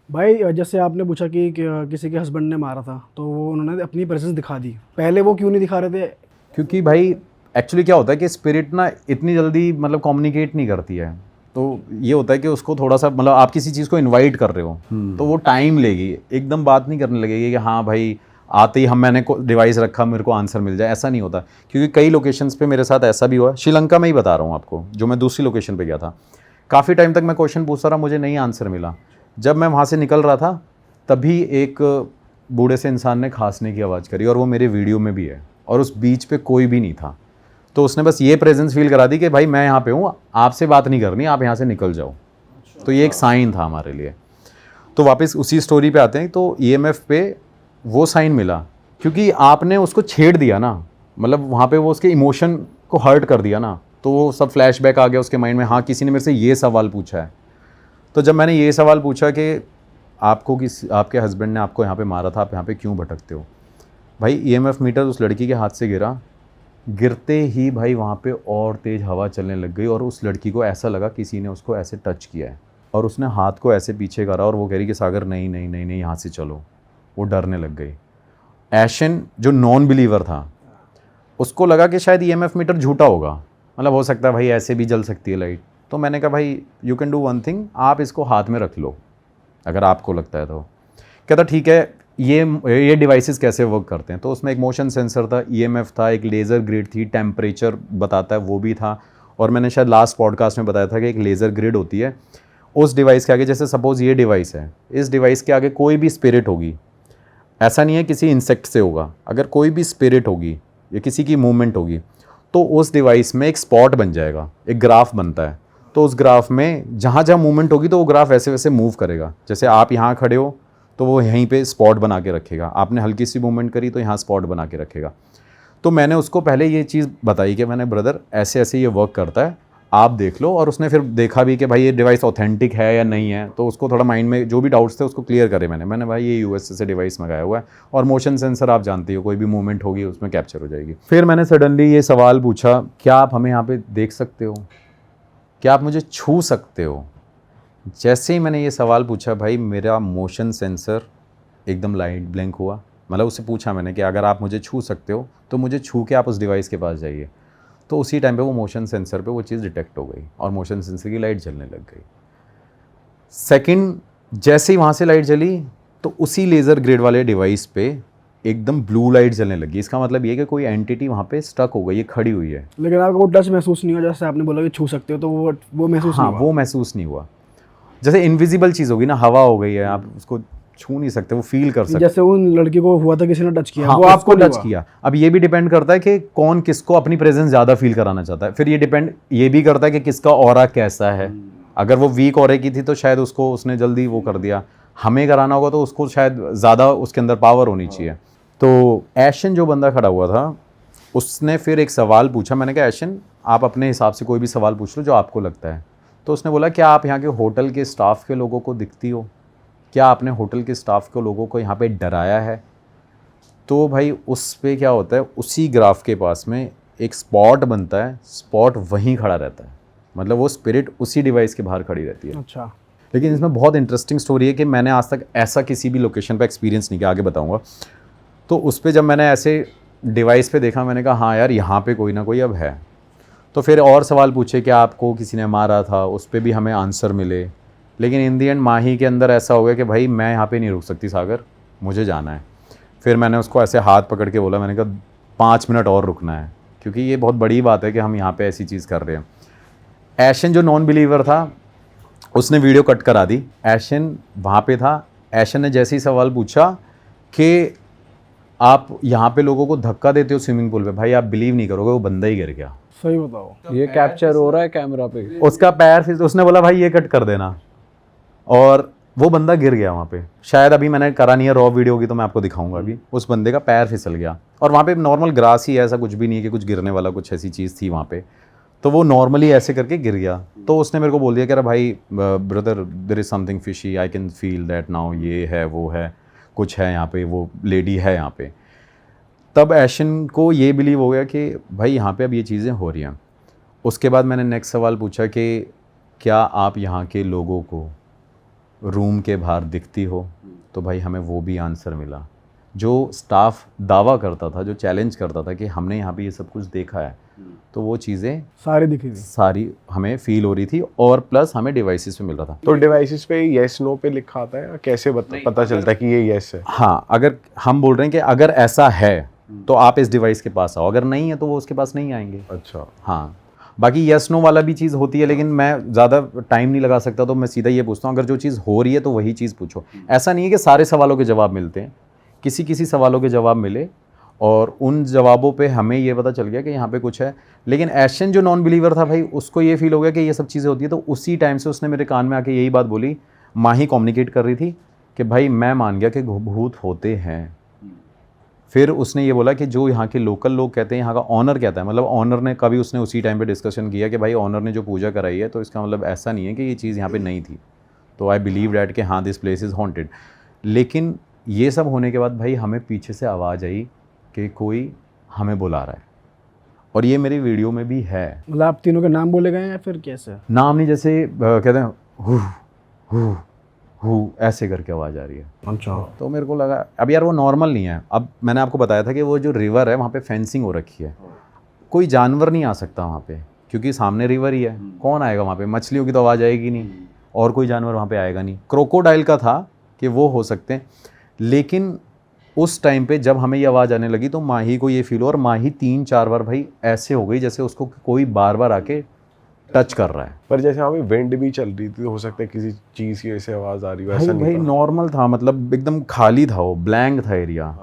भाई जैसे आपने पूछा कि किसी के हस्बैंड ने मारा था, तो वो उन्होंने अपनी प्रेजेंस दिखा दी, पहले वो क्यों नहीं दिखा रहे थे? क्योंकि भाई एक्चुअली क्या होता है कि स्पिरिट ना इतनी जल्दी मतलब कम्युनिकेट नहीं करती है। तो ये होता है कि उसको थोड़ा सा, मतलब आप किसी चीज़ को इनवाइट कर रहे हो तो वो टाइम लेगी, एकदम बात नहीं करने लगेगी कि हाँ भाई आते ही मैंने डिवाइस रखा मेरे को आंसर मिल जाए, ऐसा नहीं होता। क्योंकि कई लोकेशंस पे मेरे साथ ऐसा भी हुआ, श्रीलंका में ही बता रहा हूँ आपको, जो मैं दूसरी लोकेशन पे गया था। काफ़ी टाइम तक मैं क्वेश्चन पूछता रहा, मुझे नहीं आंसर मिला। जब मैं वहाँ से निकल रहा था तभी एक बूढ़े से इंसान ने खांसने की आवाज़ करी, और वो मेरे वीडियो में भी है, और उस बीच पे कोई भी नहीं था। तो उसने बस ये प्रेजेंस फील करा दी कि भाई मैं यहाँ पे हूँ, आपसे बात नहीं करनी, आप यहाँ से निकल जाओ। तो ये एक साइन था हमारे लिए। तो वापस उसी स्टोरी पे आते हैं। तो EMF पे वो साइन मिला क्योंकि आपने उसको छेड़ दिया ना, मतलब वहाँ पे वो उसके इमोशन को हर्ट कर दिया ना, तो वो सब फ्लैशबैक आ गया उसके माइंड में। हाँ किसी ने मेरे से ये सवाल पूछा है। तो जब मैंने ये सवाल पूछा कि आपके हस्बैंड ने आपको यहाँ पे मारा था, आप यहाँ पे क्यों भटकते हो, भाई EMF मीटर उस लड़की के हाथ से गिरा। गिरते ही भाई वहाँ पे और तेज़ हवा चलने लग गई, और उस लड़की को ऐसा लगा किसी ने उसको ऐसे टच किया है, और उसने हाथ को ऐसे पीछे करा, और वो कह रही कि सागर नहीं नहीं नहीं नहीं यहाँ से चलो। वो डरने लग गई। ऐशन जो नॉन बिलीवर था उसको लगा कि शायद EMF मीटर झूठा होगा, मतलब हो सकता है भाई ऐसे भी जल सकती है लाइट। तो मैंने कहा भाई you can do one thing, आप इसको हाथ में रख लो अगर आपको लगता है तो। कहता ठीक है, ये डिवाइसेस कैसे वर्क करते हैं। तो उसमें एक मोशन सेंसर था, EMF था, एक लेज़र ग्रिड थी, टेम्परेचर बताता है वो भी था, और मैंने शायद लास्ट पॉडकास्ट में बताया था कि एक लेज़र ग्रिड होती है उस डिवाइस के आगे। जैसे सपोज़ ये डिवाइस है, इस डिवाइस के आगे कोई भी स्पिरिट होगी, ऐसा नहीं है किसी इंसेक्ट से होगा, अगर कोई भी स्पिरिट होगी या किसी की मूवमेंट होगी तो उस डिवाइस में एक स्पॉट बन जाएगा, एक ग्राफ बनता है। तो उस ग्राफ में जहाँ जहाँ मूवमेंट होगी तो वो ग्राफ वैसे वैसे मूव करेगा। जैसे आप यहाँ खड़े हो तो वो यहीं पे स्पॉट बना के रखेगा, आपने हल्की सी मूवमेंट करी तो यहाँ स्पॉट बना के रखेगा। तो मैंने उसको पहले ये चीज़ बताई कि मैंने ब्रदर ऐसे ऐसे ये वर्क करता है, आप देख लो। और उसने फिर देखा भी कि भाई ये डिवाइस ऑथेंटिक है या नहीं है, तो उसको थोड़ा माइंड में जो भी डाउट्स थे उसको क्लियर करे मैंने भाई ये USA से डिवाइस मंगाया हुआ है, और मोशन सेंसर आप जानती हो कोई भी मूवमेंट होगी उसमें कैप्चर हो जाएगी। फिर मैंने सडनली ये सवाल पूछा, क्या आप हमें यहाँ पे देख सकते हो, क्या आप मुझे छू सकते हो। जैसे ही मैंने ये सवाल पूछा भाई मेरा मोशन सेंसर एकदम लाइट ब्लैंक हुआ, मतलब उससे पूछा मैंने कि अगर आप मुझे छू सकते हो तो मुझे छू के आप उस डिवाइस के पास जाइए। तो उसी टाइम पे वो मोशन सेंसर पे वो चीज़ डिटेक्ट हो गई और मोशन सेंसर की लाइट जलने लग गई। सेकंड, जैसे ही वहाँ से लाइट जली तो उसी लेज़र ग्रेड वाले डिवाइस पे एकदम ब्लू लाइट जलने लगी। इसका मतलब ये कि कोई एंटिटी वहाँ पे स्टक हो गई है, खड़ी हुई है। लेकिन आपको वो टच महसूस नहीं हुआ, जैसे आपने बोला कि छू सकते हो, तो वो महसूस हाँ, नहीं हुआ? वो महसूस नहीं हुआ। जैसे इनविजिबल चीज़ होगी ना, हवा हो गई है, आप उसको छू नहीं सकते, वो फील कर सकते। जैसे उन लड़की को हुआ था, किसी ने टच किया, हाँ, वो आपको टच किया। अब ये भी डिपेंड करता है कि कौन किसको अपनी प्रेजेंस ज़्यादा फील कराना चाहता है। फिर ये भी करता है कि किसका ऑरा कैसा है। अगर वो वीक ऑरे की थी तो शायद उसको उसने जल्दी वो कर दिया। हमें कराना होगा तो उसको शायद ज़्यादा उसके अंदर पावर होनी चाहिए। तो एशन जो बंदा खड़ा हुआ था उसने फिर एक सवाल पूछा। मैंने कहा एशन, आप अपने हिसाब से कोई भी सवाल पूछ लो जो आपको लगता है। तो उसने बोला, क्या आप यहाँ के होटल के स्टाफ के लोगों को दिखती हो? क्या आपने होटल के स्टाफ के लोगों को यहाँ पे डराया है? तो भाई उस पे क्या होता है, उसी ग्राफ के पास में एक स्पॉट बनता है, स्पॉट वहीं खड़ा रहता है। मतलब वो स्पिरिट उसी डिवाइस के बाहर खड़ी रहती है। अच्छा। लेकिन इसमें बहुत इंटरेस्टिंग स्टोरी है कि मैंने आज तक ऐसा किसी भी लोकेशन पे एक्सपीरियंस नहीं किया, आगे बताऊंगा। तो उस पे जब मैंने ऐसे डिवाइस पे देखा, मैंने कहा हाँ यार, यहाँ पे कोई ना कोई अब है। तो फिर और सवाल पूछे कि आपको किसी ने मारा था, उस पर भी हमें आंसर मिले। लेकिन इन दी एंड माही के अंदर ऐसा हो गया कि भाई मैं यहाँ पे नहीं रुक सकती सागर, मुझे जाना है। फिर मैंने उसको ऐसे हाथ पकड़ के बोला, मैंने कहा 5 मिनट और रुकना है, क्योंकि ये बहुत बड़ी बात है कि हम यहाँ पे ऐसी चीज़ कर रहे हैं। एशन जो नॉन बिलीवर था उसने वीडियो कट करा दी। एशन वहाँ पे था। एशन ने जैसे ही सवाल पूछा कि आप यहाँ पे लोगों को धक्का देते हो स्विमिंग पूल पे, भाई आप बिलीव नहीं करोगे, वो बंदा ही गिर गया। सही बताओ। ये कैप्चर हो रहा है कैमरा पे? उसका पैर फिर उसने बोला भाई ये कट कर देना, और वो बंदा गिर गया वहाँ पे। शायद अभी मैंने करा नहीं है, रॉ वीडियो की तो मैं आपको दिखाऊंगा अभी। उस बंदे का पैर फिसल गया और वहाँ पे नॉर्मल ग्रास ही है, ऐसा कुछ भी नहीं है कि कुछ गिरने वाला कुछ ऐसी चीज़ थी वहाँ पे। तो वो नॉर्मली ऐसे करके गिर गया। तो उसने मेरे को बोल दिया कि अरे भाई brother, there is something fishy, I can feel that now, ये है वो है, कुछ है यहाँ पे, वो लेडी है यहाँ पे। तब एशन को ये बिलीव हो गया कि भाई यहाँ पे अब ये चीज़ें हो रही हैं। उसके बाद मैंने नेक्स्ट सवाल पूछा कि क्या आप यहाँ के लोगों को रूम के बाहर दिखती हो? तो भाई हमें वो भी आंसर मिला। जो स्टाफ दावा करता था, जो चैलेंज करता था कि हमने यहाँ पे ये सब कुछ देखा है, तो वो चीज़ें सारी दिखी थी, सारी हमें फील हो रही थी, और प्लस हमें डिवाइसेस पे मिल रहा था। तो डिवाइसेस पे येस नो पे लिखा आता है, या कैसे पता चलता है कि ये येस है? हाँ, अगर हम बोल रहे हैं कि अगर ऐसा है तो आप इस डिवाइस के पास आओ, अगर नहीं है तो वो उसके पास नहीं आएंगे। अच्छा। हाँ, बाकी यस नो वाला भी चीज़ होती है, लेकिन मैं ज़्यादा टाइम नहीं लगा सकता, तो मैं सीधा ये पूछता हूँ, अगर जो चीज़ हो रही है तो वही चीज़ पूछो। ऐसा नहीं है कि सारे सवालों के जवाब मिलते हैं, किसी किसी सवालों के जवाब मिले और उन जवाबों पे हमें ये पता चल गया कि यहाँ पे कुछ है। लेकिन एशन जो नॉन बिलीवर था भाई, उसको ये फील हो गया कि ये सब चीज़ें होती है। तो उसी टाइम से उसने मेरे कान में आके यही बात बोली, माही कम्युनिकेट कर रही थी कि भाई मैं मान गया कि भूत होते हैं। फिर उसने ये बोला कि जो यहाँ के लोकल लोग कहते हैं, यहाँ का ऑनर कहता है, मतलब ऑनर ने कभी, उसने उसी टाइम पे डिस्कशन किया कि भाई ऑनर ने जो पूजा कराई है तो इसका मतलब ऐसा नहीं है कि ये चीज़ यहाँ पे नहीं थी। तो आई बिलीव डैट कि हाँ, दिस प्लेस इज़ हॉन्टेड। लेकिन ये सब होने के बाद भाई हमें पीछे से आवाज़ आई कि कोई हमें बुला रहा है, और ये मेरी वीडियो में भी है। मतलब आप तीनों के नाम बोले गए हैं फिर कैसे? नाम नहीं, जैसे कहते हैं हु हु हु, ऐसे करके आवाज़ आ रही है। अच्छा। तो मेरे को लगा अब यार वो नॉर्मल नहीं है। अब मैंने आपको बताया था कि वो जो रिवर है वहाँ पे फेंसिंग हो रखी है, कोई जानवर नहीं आ सकता वहाँ पे, क्योंकि सामने रिवर ही है। कौन आएगा वहाँ पे? मछलियों की तो आवाज़ आएगी नहीं, और कोई जानवर वहाँ पे आएगा नहीं। क्रोकोडाइल का था कि वो हो सकते हैं, लेकिन उस टाइम पे जब हमें ये आवाज़ आने लगी तो माही को ये फील हो, और माही 3-4 बार भाई ऐसे हो गई जैसे उसको कोई बार बार आके टच कर रहा है। पर जैसे वहाँ पे विंड भी चल रही थी, तो हो सकता है किसी चीज़ की ऐसे आवाज़ आ रही हो, ऐसा भाई नहीं था? नॉर्मल था, मतलब एकदम खाली था, वो ब्लैंक था एरिया।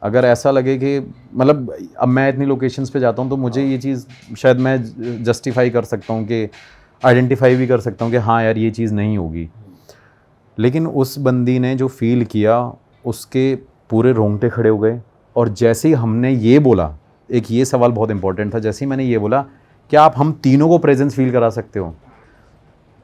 अगर ऐसा लगे कि मतलब अब मैं इतनी लोकेशंस पे जाता हूँ तो मुझे ये चीज़ शायद मैं जस्टिफाई कर सकता हूँ कि आइडेंटिफाई भी कर सकता हूँ कि हाँ यार ये चीज़ नहीं होगी। लेकिन उस बंदी ने जो फील किया, उसके पूरे रोंगटे खड़े हो गए। और जैसे ही हमने ये बोला, एक ये सवाल बहुत इंपॉर्टेंट था, जैसे ही मैंने ये बोला क्या आप हम तीनों को प्रेजेंस फील करा सकते हो,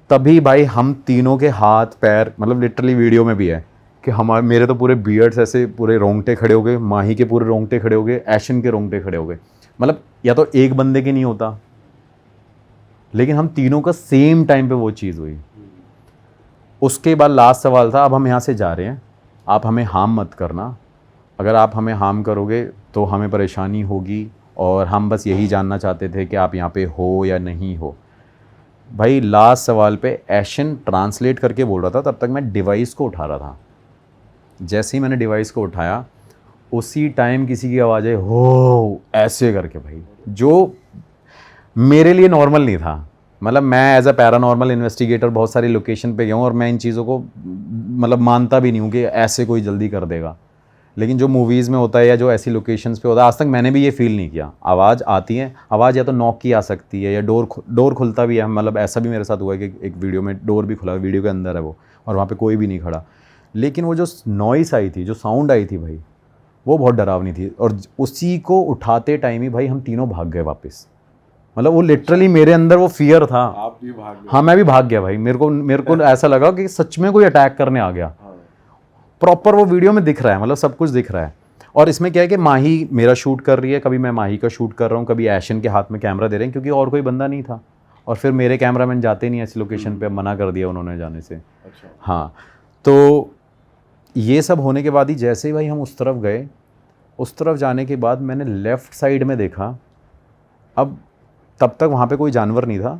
तभी भाई हम तीनों के हाथ पैर, मतलब लिटरली वीडियो में भी है कि हमारे, मेरे तो पूरे बियर्ड्स ऐसे पूरे रोंगटे खड़े हो गए, माही के पूरे रोंगटे खड़े हो गए, एशन के रोंगटे खड़े हो गए। मतलब या तो एक बंदे के नहीं होता, लेकिन हम तीनों का सेम टाइम पे वो चीज़ हुई। उसके बाद लास्ट सवाल था, अब हम यहाँ से जा रहे हैं, आप हमें हार्म मत करना, अगर आप हमें हार्म करोगे तो हमें परेशानी होगी, और हम बस यही जानना चाहते थे कि आप यहाँ पे हो या नहीं हो। भाई लास्ट सवाल पे एशन ट्रांसलेट करके बोल रहा था, तब तक मैं डिवाइस को उठा रहा था। जैसे ही मैंने डिवाइस को उठाया उसी टाइम किसी की आवाज़ आई हो ऐसे करके, भाई जो मेरे लिए नॉर्मल नहीं था। मतलब मैं एज अ पैरानॉर्मल इन्वेस्टिगेटर बहुत सारी लोकेशन पे गया हूँ और मैं इन चीज़ों को मतलब मानता भी नहीं हूँ कि ऐसे कोई जल्दी कर देगा, लेकिन जो मूवीज़ में होता है या जो ऐसी लोकेशंस पे होता है, आज तक मैंने भी ये फील नहीं किया। आवाज़ आती है, आवाज़ या तो नॉक की आ सकती है या डोर खुलता भी है। मतलब ऐसा भी मेरे साथ हुआ है कि एक वीडियो में डोर भी खुला, वीडियो के अंदर है वो, और वहाँ पे कोई भी नहीं खड़ा, लेकिन वो जो नॉइस आई थी, जो साउंड आई थी भाई, वो बहुत डरावनी थी। और उसी को उठाते टाइम ही भाई हम तीनों भाग गए वापस। मतलब वो लिटरली मेरे अंदर वो फियर था। आप भी भाग गए? हाँ, मैं भी भाग गया भाई। मेरे को ऐसा लगा कि सच में कोई अटैक करने आ गया। प्रॉपर वो वीडियो में दिख रहा है, मतलब सब कुछ दिख रहा है। और इसमें क्या है कि माही मेरा शूट कर रही है, कभी मैं माही का शूट कर रहा हूँ, कभी एशन के हाथ में कैमरा दे रहे हैं, क्योंकि और कोई बंदा नहीं था। और फिर मेरे कैमरामैन जाते नहीं ऐसी लोकेशन पे, मना कर दिया उन्होंने जाने से। अच्छा। हाँ, तो ये सब होने के बाद ही जैसे ही भाई हम उस तरफ गए, उस तरफ जाने के बाद मैंने लेफ़्ट साइड में देखा। अब तब तक वहाँ पे कोई जानवर नहीं था,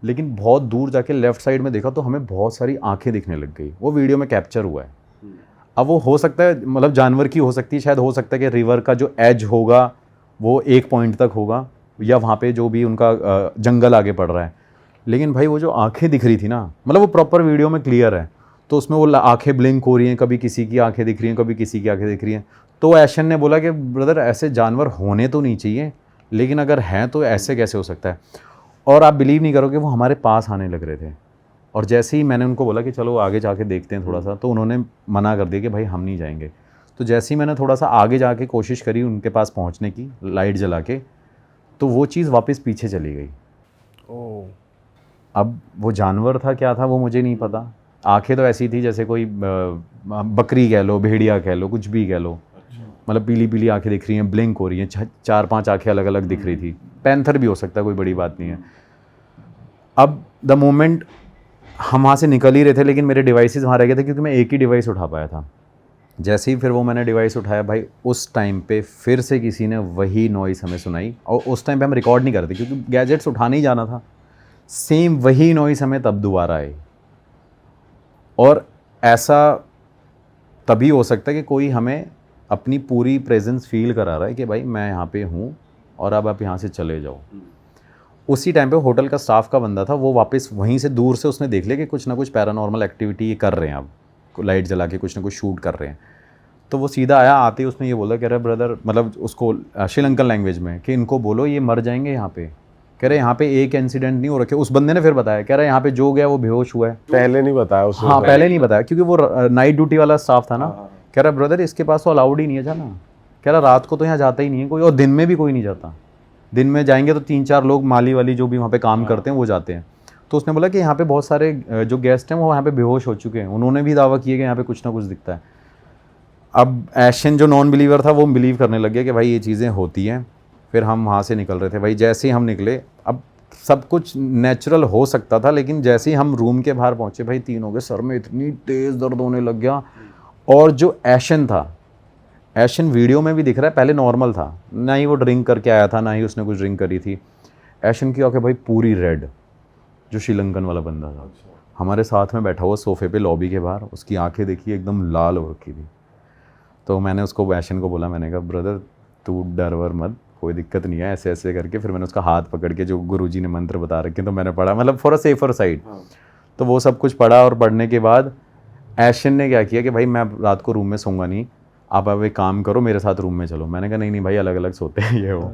लेकिन बहुत दूर जाके लेफ़्ट साइड में देखा तो हमें बहुत सारी आंखें दिखने लग गई। वो वीडियो में कैप्चर हुआ है। अब वो हो सकता है, मतलब जानवर की हो सकती है, शायद हो सकता है कि रिवर का जो एज होगा वो एक पॉइंट तक होगा, या वहाँ पे जो भी उनका जंगल आगे पड़ रहा है। लेकिन भाई वो जो आंखें दिख रही थी ना, मतलब वो प्रॉपर वीडियो में क्लियर है, तो उसमें वो आंखें ब्लिंक हो रही हैं, कभी किसी की आंखें दिख रही हैं, कभी किसी की आंखें दिख रही हैं। तो एशन ने बोला कि ब्रदर ऐसे जानवर होने तो नहीं चाहिए, लेकिन अगर हैं तो ऐसे कैसे हो सकता है। और आप बिलीव नहीं करोगे, वो हमारे पास आने लग रहे थे। और जैसे ही मैंने उनको बोला कि चलो आगे जाके देखते हैं थोड़ा सा, तो उन्होंने मना कर दिया कि भाई हम नहीं जाएंगे। तो जैसे ही मैंने थोड़ा सा आगे जाके कोशिश करी उनके पास पहुंचने की, लाइट जला के, तो वो चीज़ वापस पीछे चली गई। ओह, अब वो जानवर था क्या था वो मुझे नहीं पता। आंखें तो ऐसी थी जैसे कोई बकरी कह लो, भेड़िया कह लो, कुछ भी कह लो। मतलब पीली पीली आंखें दिख रही हैं, ब्लिंक हो रही हैं, 4-5 आंखें अलग अलग दिख रही थी। पैंथर भी हो सकता है, कोई बड़ी बात नहीं है। अब द मोमेंट हम वहाँ से निकल ही रहे थे, लेकिन मेरे डिवाइसेस वहाँ रह गए थे, क्योंकि मैं एक ही डिवाइस उठा पाया था। जैसे ही फिर वो मैंने डिवाइस उठाया भाई, उस टाइम पे फिर से किसी ने वही नॉइस हमें सुनाई। और उस टाइम पे हम रिकॉर्ड नहीं करते क्योंकि गैजेट्स उठाने ही जाना था। सेम वही नॉइस हमें तब दोबारा आई। और ऐसा तभी हो सकता है कि कोई हमें अपनी पूरी प्रेजेंस फील करा रहा है कि भाई मैं यहाँ पे हूँ और अब आप यहाँ से चले जाओ। उसी टाइम पे होटल का स्टाफ का बंदा था, वो वापस वहीं से दूर से उसने देख लिया कि कुछ ना कुछ पैरानॉर्मल एक्टिविटी ये कर रहे हैं, अब लाइट जला के कुछ ना कुछ शूट कर रहे हैं। तो वो सीधा आया, आते ही उसने ये बोला, कह रहा ब्रदर, मतलब उसको श्रीलंकन लैंग्वेज में, कि इनको बोलो ये मर जाएंगे यहाँ पे। कह रहे यहाँ पे एक इंसिडेंट नहीं हो रखे। उस बंदे ने फिर बताया, कह रहा यहाँ पे जो गया वो बेहोश हुआ है। पहले नहीं बताया उसने? हाँ, पहले नहीं बताया क्योंकि वो नाइट ड्यूटी वाला स्टाफ था ना। कह रहा ब्रदर इसके पास तो अलाउड ही नहीं है जाना। कह रहा रात को तो यहाँ जाता ही नहीं है कोई, और दिन में भी कोई नहीं जाता। दिन में जाएंगे तो 3-4 लोग माली वाली जो भी वहाँ पे काम करते हैं वो जाते हैं। तो उसने बोला कि यहाँ पे बहुत सारे जो गेस्ट हैं वो यहाँ पे बेहोश हो चुके हैं। उन्होंने भी दावा किया कि यहाँ पे कुछ ना कुछ दिखता है। अब एशन जो नॉन बिलीवर था वो बिलीव करने लग गया कि भाई ये चीज़ें होती हैं। फिर हम वहाँ से निकल रहे थे भाई। जैसे ही हम निकले, अब सब कुछ नेचुरल हो सकता था, लेकिन जैसे ही हम रूम के बाहर पहुँचे भाई, तीनों के सर में इतनी तेज़ दर्द होने लग गया। और जो एशन था, एशन वीडियो में भी दिख रहा है, पहले नॉर्मल था, ना ही वो ड्रिंक करके आया था, ना ही उसने कुछ ड्रिंक करी थी। एशन की आंखें भाई पूरी रेड, जो श्रीलंकन वाला बंदा था हमारे साथ में बैठा हुआ सोफे पे लॉबी के बाहर, उसकी आंखें देखी एकदम लाल हो रखी थी। तो मैंने उसको, एशन को बोला, मैंने कहा ब्रदर तू डर वर मत, कोई दिक्कत नहीं है, ऐसे ऐसे करके। फिर मैंने उसका हाथ पकड़ के, जो गुरुजी ने मंत्र बता रखे तो मैंने पढ़ा, मतलब फॉर अ सेफर साइड। तो वो सब कुछ पढ़ा, और पढ़ने के बाद एशन ने क्या किया कि भाई मैं रात को रूम में सोऊंगा नहीं, आप अब एक काम करो मेरे साथ रूम में चलो। मैंने कहा नहीं भाई, अलग अलग सोते हैं ये वो।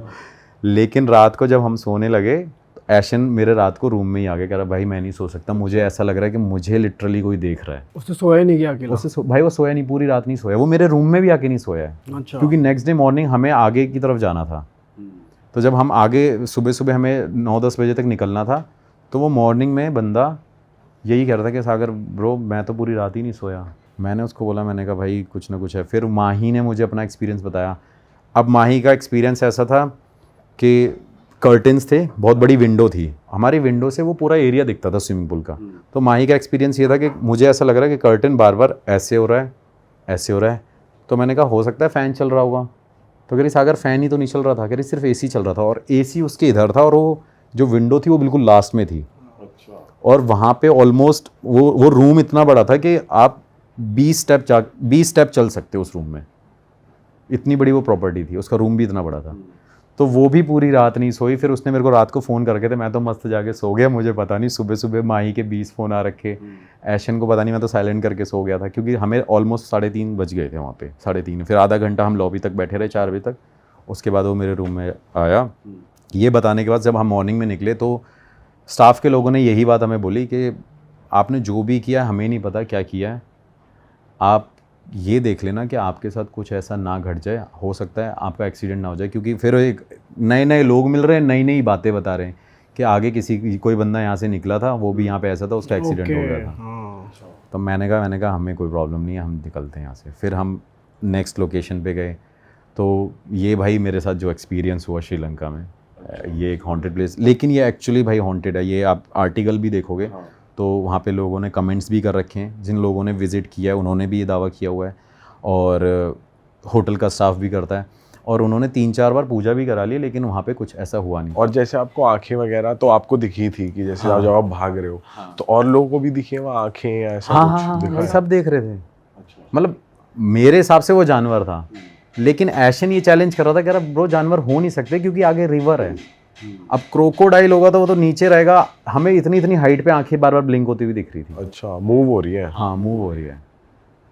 लेकिन रात को जब हम सोने लगे, एशन मेरे रात को रूम में ही आ गया, कह रहा भाई मैं नहीं सो सकता, मुझे ऐसा लग रहा है कि मुझे लिटरली कोई देख रहा है। उसने सोया नहीं क्या अकेला? भाई वो सोया नहीं, पूरी रात नहीं सोया, वो मेरे रूम में भी आके नहीं सोया है। अच्छा। क्योंकि नेक्स्ट डे मॉर्निंग हमें आगे की तरफ जाना था। तो जब हम आगे सुबह सुबह हमें 9-10 बजे तक निकलना था, तो वो मॉर्निंग में बंदा यही कह रहा था कि सागर ब्रो मैं तो पूरी रात ही नहीं सोया। मैंने उसको बोला, मैंने कहा भाई कुछ ना कुछ है। फिर माही ने मुझे अपना एक्सपीरियंस बताया। अब माही का एक्सपीरियंस ऐसा था कि कर्टन्स थे, बहुत बड़ी विंडो थी, हमारी विंडो से वो पूरा एरिया दिखता था स्विमिंग पूल का। तो माही का एक्सपीरियंस ये था कि मुझे ऐसा लग रहा है कि कर्टन बार बार ऐसे हो रहा है, ऐसे हो रहा है, तो मैंने कहा हो सकता है फ़ैन चल रहा होगा। तो कह रही सागर फ़ैन ही तो नहीं चल रहा था, कह रही सिर्फ AC चल रहा था, और AC उसके इधर था और वो जो विंडो थी वो बिल्कुल लास्ट में थी। और वहाँ पे ऑलमोस्ट वो रूम इतना बड़ा था कि आप 20 स्टेप चल सकते हो उस रूम में, इतनी बड़ी वो प्रॉपर्टी थी, उसका रूम भी इतना बड़ा था। तो वो भी पूरी रात नहीं सोई। फिर उसने मेरे को रात को फ़ोन करके थे, मैं तो मस्त जाके सो गया, मुझे पता नहीं। सुबह सुबह माही के 20 फ़ोन आ रखे, ऐशन को पता नहीं, मैं तो साइलेंट करके सो गया था, क्योंकि हमें ऑलमोस्ट 3:30 बज गए थे वहाँ पे, 3:30। फिर आधा घंटा हम लॉबी तक बैठे रहे 4 बजे तक। उसके बाद वो मेरे रूम में आया। ये बताने के बाद जब हम मॉर्निंग में निकले तो स्टाफ के लोगों ने यही बात हमें बोली कि आपने जो भी किया हमें नहीं पता क्या किया है, आप ये देख लेना कि आपके साथ कुछ ऐसा ना घट जाए, हो सकता है आपका एक्सीडेंट ना हो जाए। क्योंकि फिर एक नए लोग मिल रहे हैं, नई नई बातें बता रहे हैं कि आगे कोई बंदा यहाँ से निकला था, वो भी यहाँ पे ऐसा था, उसका एक्सीडेंट हो गया था। तो मैंने कहा हमें कोई प्रॉब्लम नहीं है, हम निकलते हैं यहाँ से। फिर हम नेक्स्ट लोकेशन पे गए। तो ये भाई मेरे साथ जो एक्सपीरियंस हुआ श्रीलंका में, ये एक हॉन्टेड प्लेस, लेकिन ये एक्चुअली भाई हॉन्टेड है। ये आप आर्टिकल भी देखोगे तो वहाँ पे लोगों ने कमेंट्स भी कर रखे हैं, जिन लोगों ने विज़िट किया है उन्होंने भी ये दावा किया हुआ है, और होटल का स्टाफ भी करता है, और उन्होंने 3-4 बार पूजा भी करा ली, लेकिन वहाँ पे कुछ ऐसा हुआ नहीं। और जैसे आपको आंखें वगैरह तो आपको दिखी थी कि जैसे जब आप भाग रहे हो, तो और लोगों को भी दिखी वहाँ आंखें या ऐसा कुछ दिखा? सब देख रहे थे। मतलब मेरे हिसाब से वो जानवर था, लेकिन ऐशन ये चैलेंज कर रहा था, कह रहा ब्रो जानवर हो नहीं सकते क्योंकि आगे रिवर है। अब क्रोकोडाइल होगा तो वो तो नीचे रहेगा, हमें इतनी हाइट पे आंखें बार बार ब्लिंक होती हुई दिख रही थी। अच्छा, मूव हो रही है? हाँ, मूव हो रही है।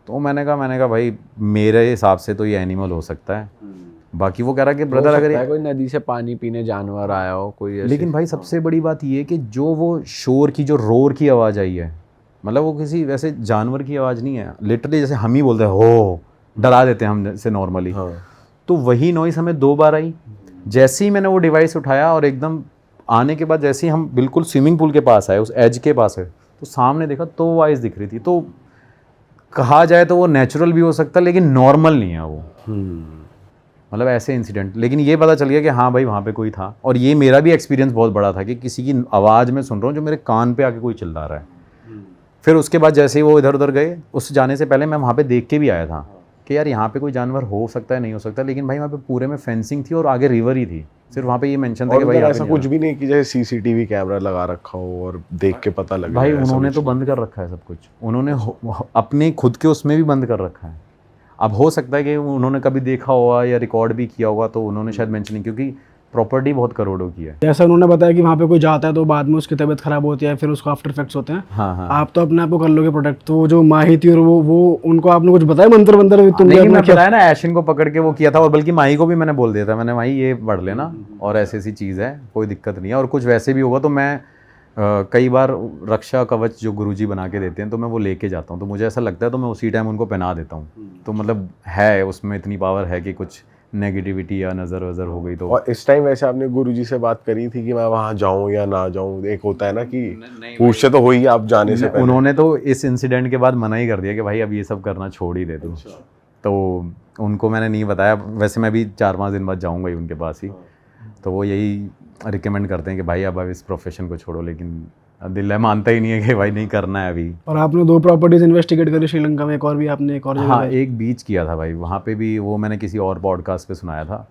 तो मैंने कहा भाई मेरे हिसाब से तो ये एनिमल हो सकता है। बाकी वो कह रहा कि ब्रदर अगर कोई नदी से पानी पीने जानवर आया हो कोई ऐसे। लेकिन भाई सबसे बड़ी बात ये है कि जो वो शोर की, जो रोर की आवाज़ आई है, मतलब वो किसी वैसे जानवर की आवाज़ नहीं है, लिटरली जैसे हम ही बोलते हैं हो, डरा देते हैं हम जैसे नॉर्मली। तो वही नॉइस हमें 2 बार आई। जैसे ही मैंने वो डिवाइस उठाया और एकदम आने के बाद जैसे ही हम बिल्कुल स्विमिंग पूल के पास आए, उस एज के पास है, तो सामने देखा तो वॉइस दिख रही थी। तो कहा जाए तो वो नेचुरल भी हो सकता है, लेकिन नॉर्मल नहीं है वो। मतलब ऐसे इंसिडेंट। लेकिन ये पता चल गया कि हाँ भाई वहाँ पे कोई था। और ये मेरा भी एक्सपीरियंस बहुत बड़ा था कि किसी की आवाज़ मैं सुन रहा हूँ जो मेरे कान पे आके कोई चिल्ला रहा है। फिर उसके बाद जैसे ही वो इधर उधर गए, उस जाने से पहले मैं वहाँ पे देख के भी आया था कि यार यहाँ पे कोई जानवर हो सकता है, नहीं हो सकता। लेकिन भाई वहाँ पे पूरे में फेंसिंग थी और आगे रिवर ही थी। सिर्फ वहाँ पे ये मेंशन था कि भाई ऐसा कुछ भी नहीं कि जैसे CCTV कैमरा लगा रखा हो और देख के पता लगे? भाई उन्होंने तो बंद कर रखा है सब कुछ, उन्होंने अपने खुद के उसमें भी बंद कर रखा है। अब हो सकता है कि उन्होंने कभी देखा होगा या रिकॉर्ड भी किया होगा, तो उन्होंने शायद मेंशन नहीं, क्योंकि प्रॉपर्टी बहुत करोड़ों की है। जैसा उन्होंने बताया कि वहाँ पे कोई जाता है तो बाद में उसकी तबीयत खराब होती है, फिर उसको आफ्टर इफेक्ट्स होते हैं। हाँ। आप तो अपने आप को कर लोगे प्रोटेक्ट। तो जो माही थी और वो उनको आपने कुछ बताया मंत्र नहीं, मैं बताया ना ऐशन को पकड़ के वो किया था। और बल्कि माही को भी मैंने बोल दिया था, मैंने माही ये पढ़ लेना और ऐसी चीज़ है, कोई दिक्कत नहीं है। और कुछ वैसे भी होगा तो मैं कई बार रक्षा कवच जो गुरुजी बना के देते हैं तो मैं वो लेके जाता हूँ। तो मुझे ऐसा लगता है तो मैं उसी टाइम उनको पहना देता हूँ। तो मतलब है उसमें इतनी पावर है कि कुछ नेगेटिविटी या नज़र वज़र हो गई तो। और इस टाइम वैसे आपने गुरुजी से बात करी थी कि मैं वहाँ जाऊँ या ना जाऊँ? एक होता है ना कि पूछते तो हो ही आप जाने से पहले। उन्होंने तो इस इंसिडेंट के बाद मना ही कर दिया कि भाई अब ये सब करना छोड़ ही दे दो। तो उनको मैंने नहीं बताया। वैसे मैं भी 4-5 दिन बाद जाऊँगा ही उनके पास ही। तो वो यही रिकमेंड करते हैं कि भाई अब इस प्रोफेशन को छोड़ो, लेकिन दिल है मानता ही नहीं है कि भाई नहीं करना है अभी। और आपने 2 प्रॉपर्टीज इन्वेस्टिगेट करी श्रीलंका में, एक और भी आपने एक और जगह? हाँ, एक बीच किया था भाई, वहाँ पे भी वो मैंने किसी और पॉडकास्ट पे सुनाया था,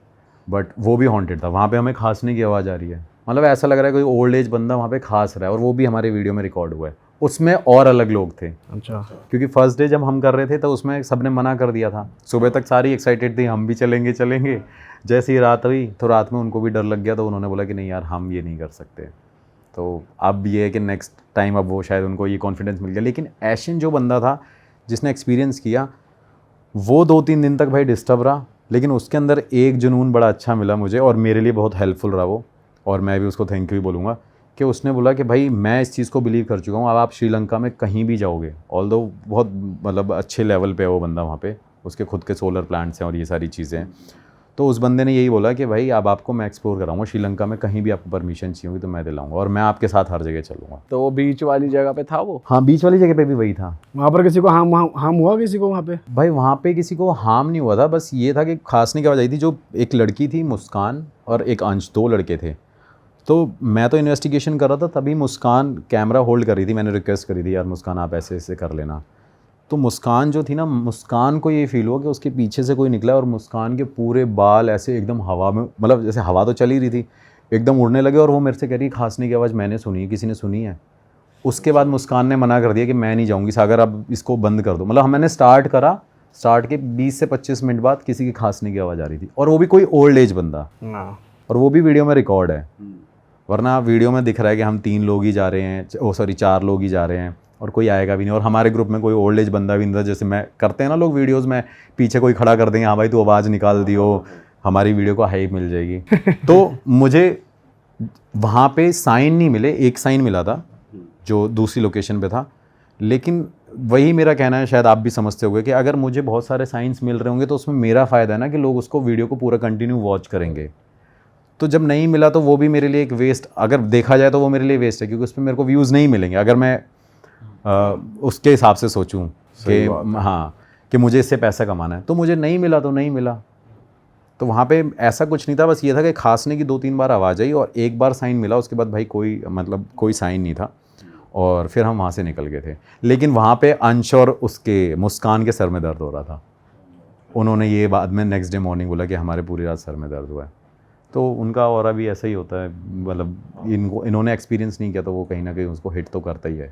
बट वो भी हॉन्टेड था। वहाँ पे हमें खांसने की आवाज़ आ रही है, मतलब ऐसा लग रहा है कोई ओल्ड एज बंदा वहाँ पे खांस रहा है, और वो भी हमारे वीडियो में रिकॉर्ड हुआ है। उसमें और अलग लोग थे। अच्छा। क्योंकि फर्स्ट डे जब हम कर रहे थे तो उसमें सबने मना कर दिया था। सुबह तक सारी एक्साइटेड थी, हम भी चलेंगे। जैसे ही रात हुई तो रात में उनको भी डर लग गया, तो उन्होंने बोला कि नहीं यार हम ये नहीं कर सकते। तो अब ये है कि नेक्स्ट टाइम अब वो शायद उनको ये कॉन्फिडेंस मिल गया। लेकिन ऐशन जो बंदा था जिसने एक्सपीरियंस किया, वो 2-3 दिन तक भाई डिस्टर्ब रहा, लेकिन उसके अंदर एक जुनून बड़ा अच्छा मिला मुझे, और मेरे लिए बहुत हेल्पफुल रहा वो। और मैं भी उसको थैंक यू ही बोलूँगा कि उसने बोला कि भाई मैं इस चीज़ को बिलीव कर चुका हूँ, अब आप श्रीलंका में कहीं भी जाओगे, ऑल्दो बहुत मतलब अच्छे लेवल पे है वो बंदा, वहाँ पे उसके खुद के सोलर प्लांट्स हैं और ये सारी चीज़ें हैं। तो उस बंदे ने यही बोला कि भाई अब आपको मैं एक्सप्लोर कराऊंगा श्रीलंका में, कहीं भी आपको परमिशन चाहिए होगी तो मैं दिलाऊंगा, और मैं आपके साथ हर जगह चलूँगा। तो वो बीच वाली जगह पे था वो? हाँ, बीच वाली जगह पे भी वही था। वहाँ पर किसी को हार्म हुआ किसी को वहाँ पे? भाई वहाँ पे किसी को हार्म नहीं हुआ था, बस ये था कि खांसने की आवाज़ आई थी। जो एक लड़की थी मुस्कान और एक अंश, 2 लड़के थे। तो मैं तो इन्वेस्टिगेशन कर रहा था, तभी मुस्कान कैमरा होल्ड कर रही थी। मैंने रिक्वेस्ट करी थी यार मुस्कान आप ऐसे ऐसे कर लेना। तो मुस्कान जो थी ना, मुस्कान को ये फील हुआ कि उसके पीछे से कोई निकला और मुस्कान के पूरे बाल ऐसे एकदम हवा में, मतलब जैसे हवा तो चल ही रही थी, एकदम उड़ने लगे। और वो मेरे से कह रही खांसने की आवाज़ मैंने सुनी है, किसी ने सुनी है? उसके बाद मुस्कान ने मना कर दिया कि मैं नहीं जाऊँगी सागर, अब इसको बंद कर दो। मतलब मैंने स्टार्ट करा, स्टार्ट के 20 से 25 मिनट बाद किसी की खांसने की आवाज़ आ रही थी, और वो भी कोई ओल्ड एज बंदा, और वो भी वीडियो में रिकॉर्ड है। वरना वीडियो में दिख रहा है कि हम 3 लोग ही जा रहे हैं, 4 लोग ही जा रहे हैं, और कोई आएगा भी नहीं। और हमारे ग्रुप में कोई ओल्ड एज बंदा भी नहीं था, जैसे मैं करते हैं ना लोग वीडियोस में, पीछे कोई खड़ा कर देंगे, हाँ भाई तू आवाज़ निकाल दियो, हमारी वीडियो को हाइप मिल जाएगी। तो मुझे वहाँ पे साइन नहीं मिले, एक साइन मिला था जो दूसरी लोकेशन पे था। लेकिन वही मेरा कहना है, शायद आप भी समझते होंगे कि अगर मुझे बहुत सारे साइंस मिल रहे होंगे तो उसमें मेरा फ़ायदा है ना कि लोग उसको वीडियो को पूरा कंटिन्यू वॉच करेंगे। तो जब नहीं मिला तो वो भी मेरे लिए एक वेस्ट, अगर देखा जाए तो वो मेरे लिए वेस्ट है, क्योंकि उस पर मेरे को व्यूज़ नहीं मिलेंगे अगर मैं उसके हिसाब से सोचूं कि हाँ कि मुझे इससे पैसा कमाना है। तो मुझे नहीं मिला तो नहीं मिला। तो वहाँ पे ऐसा कुछ नहीं था, बस ये था कि खांसने की 2-3 बार आवाज़ आई और एक बार साइन मिला, उसके बाद भाई कोई साइन नहीं था, और फिर हम वहाँ से निकल गए थे। लेकिन वहाँ पे अंश और उसके मुस्कान के सर में दर्द हो रहा था। उन्होंने ये बाद में नेक्स्ट डे मॉर्निंग बोला कि हमारे पूरी रात सर में दर्द हुआ है। तो उनका ऑरा भी ऐसा ही होता है, मतलब इन्होंने एक्सपीरियंस नहीं किया तो वो कहीं ना कहीं उसको हिट तो करता ही है।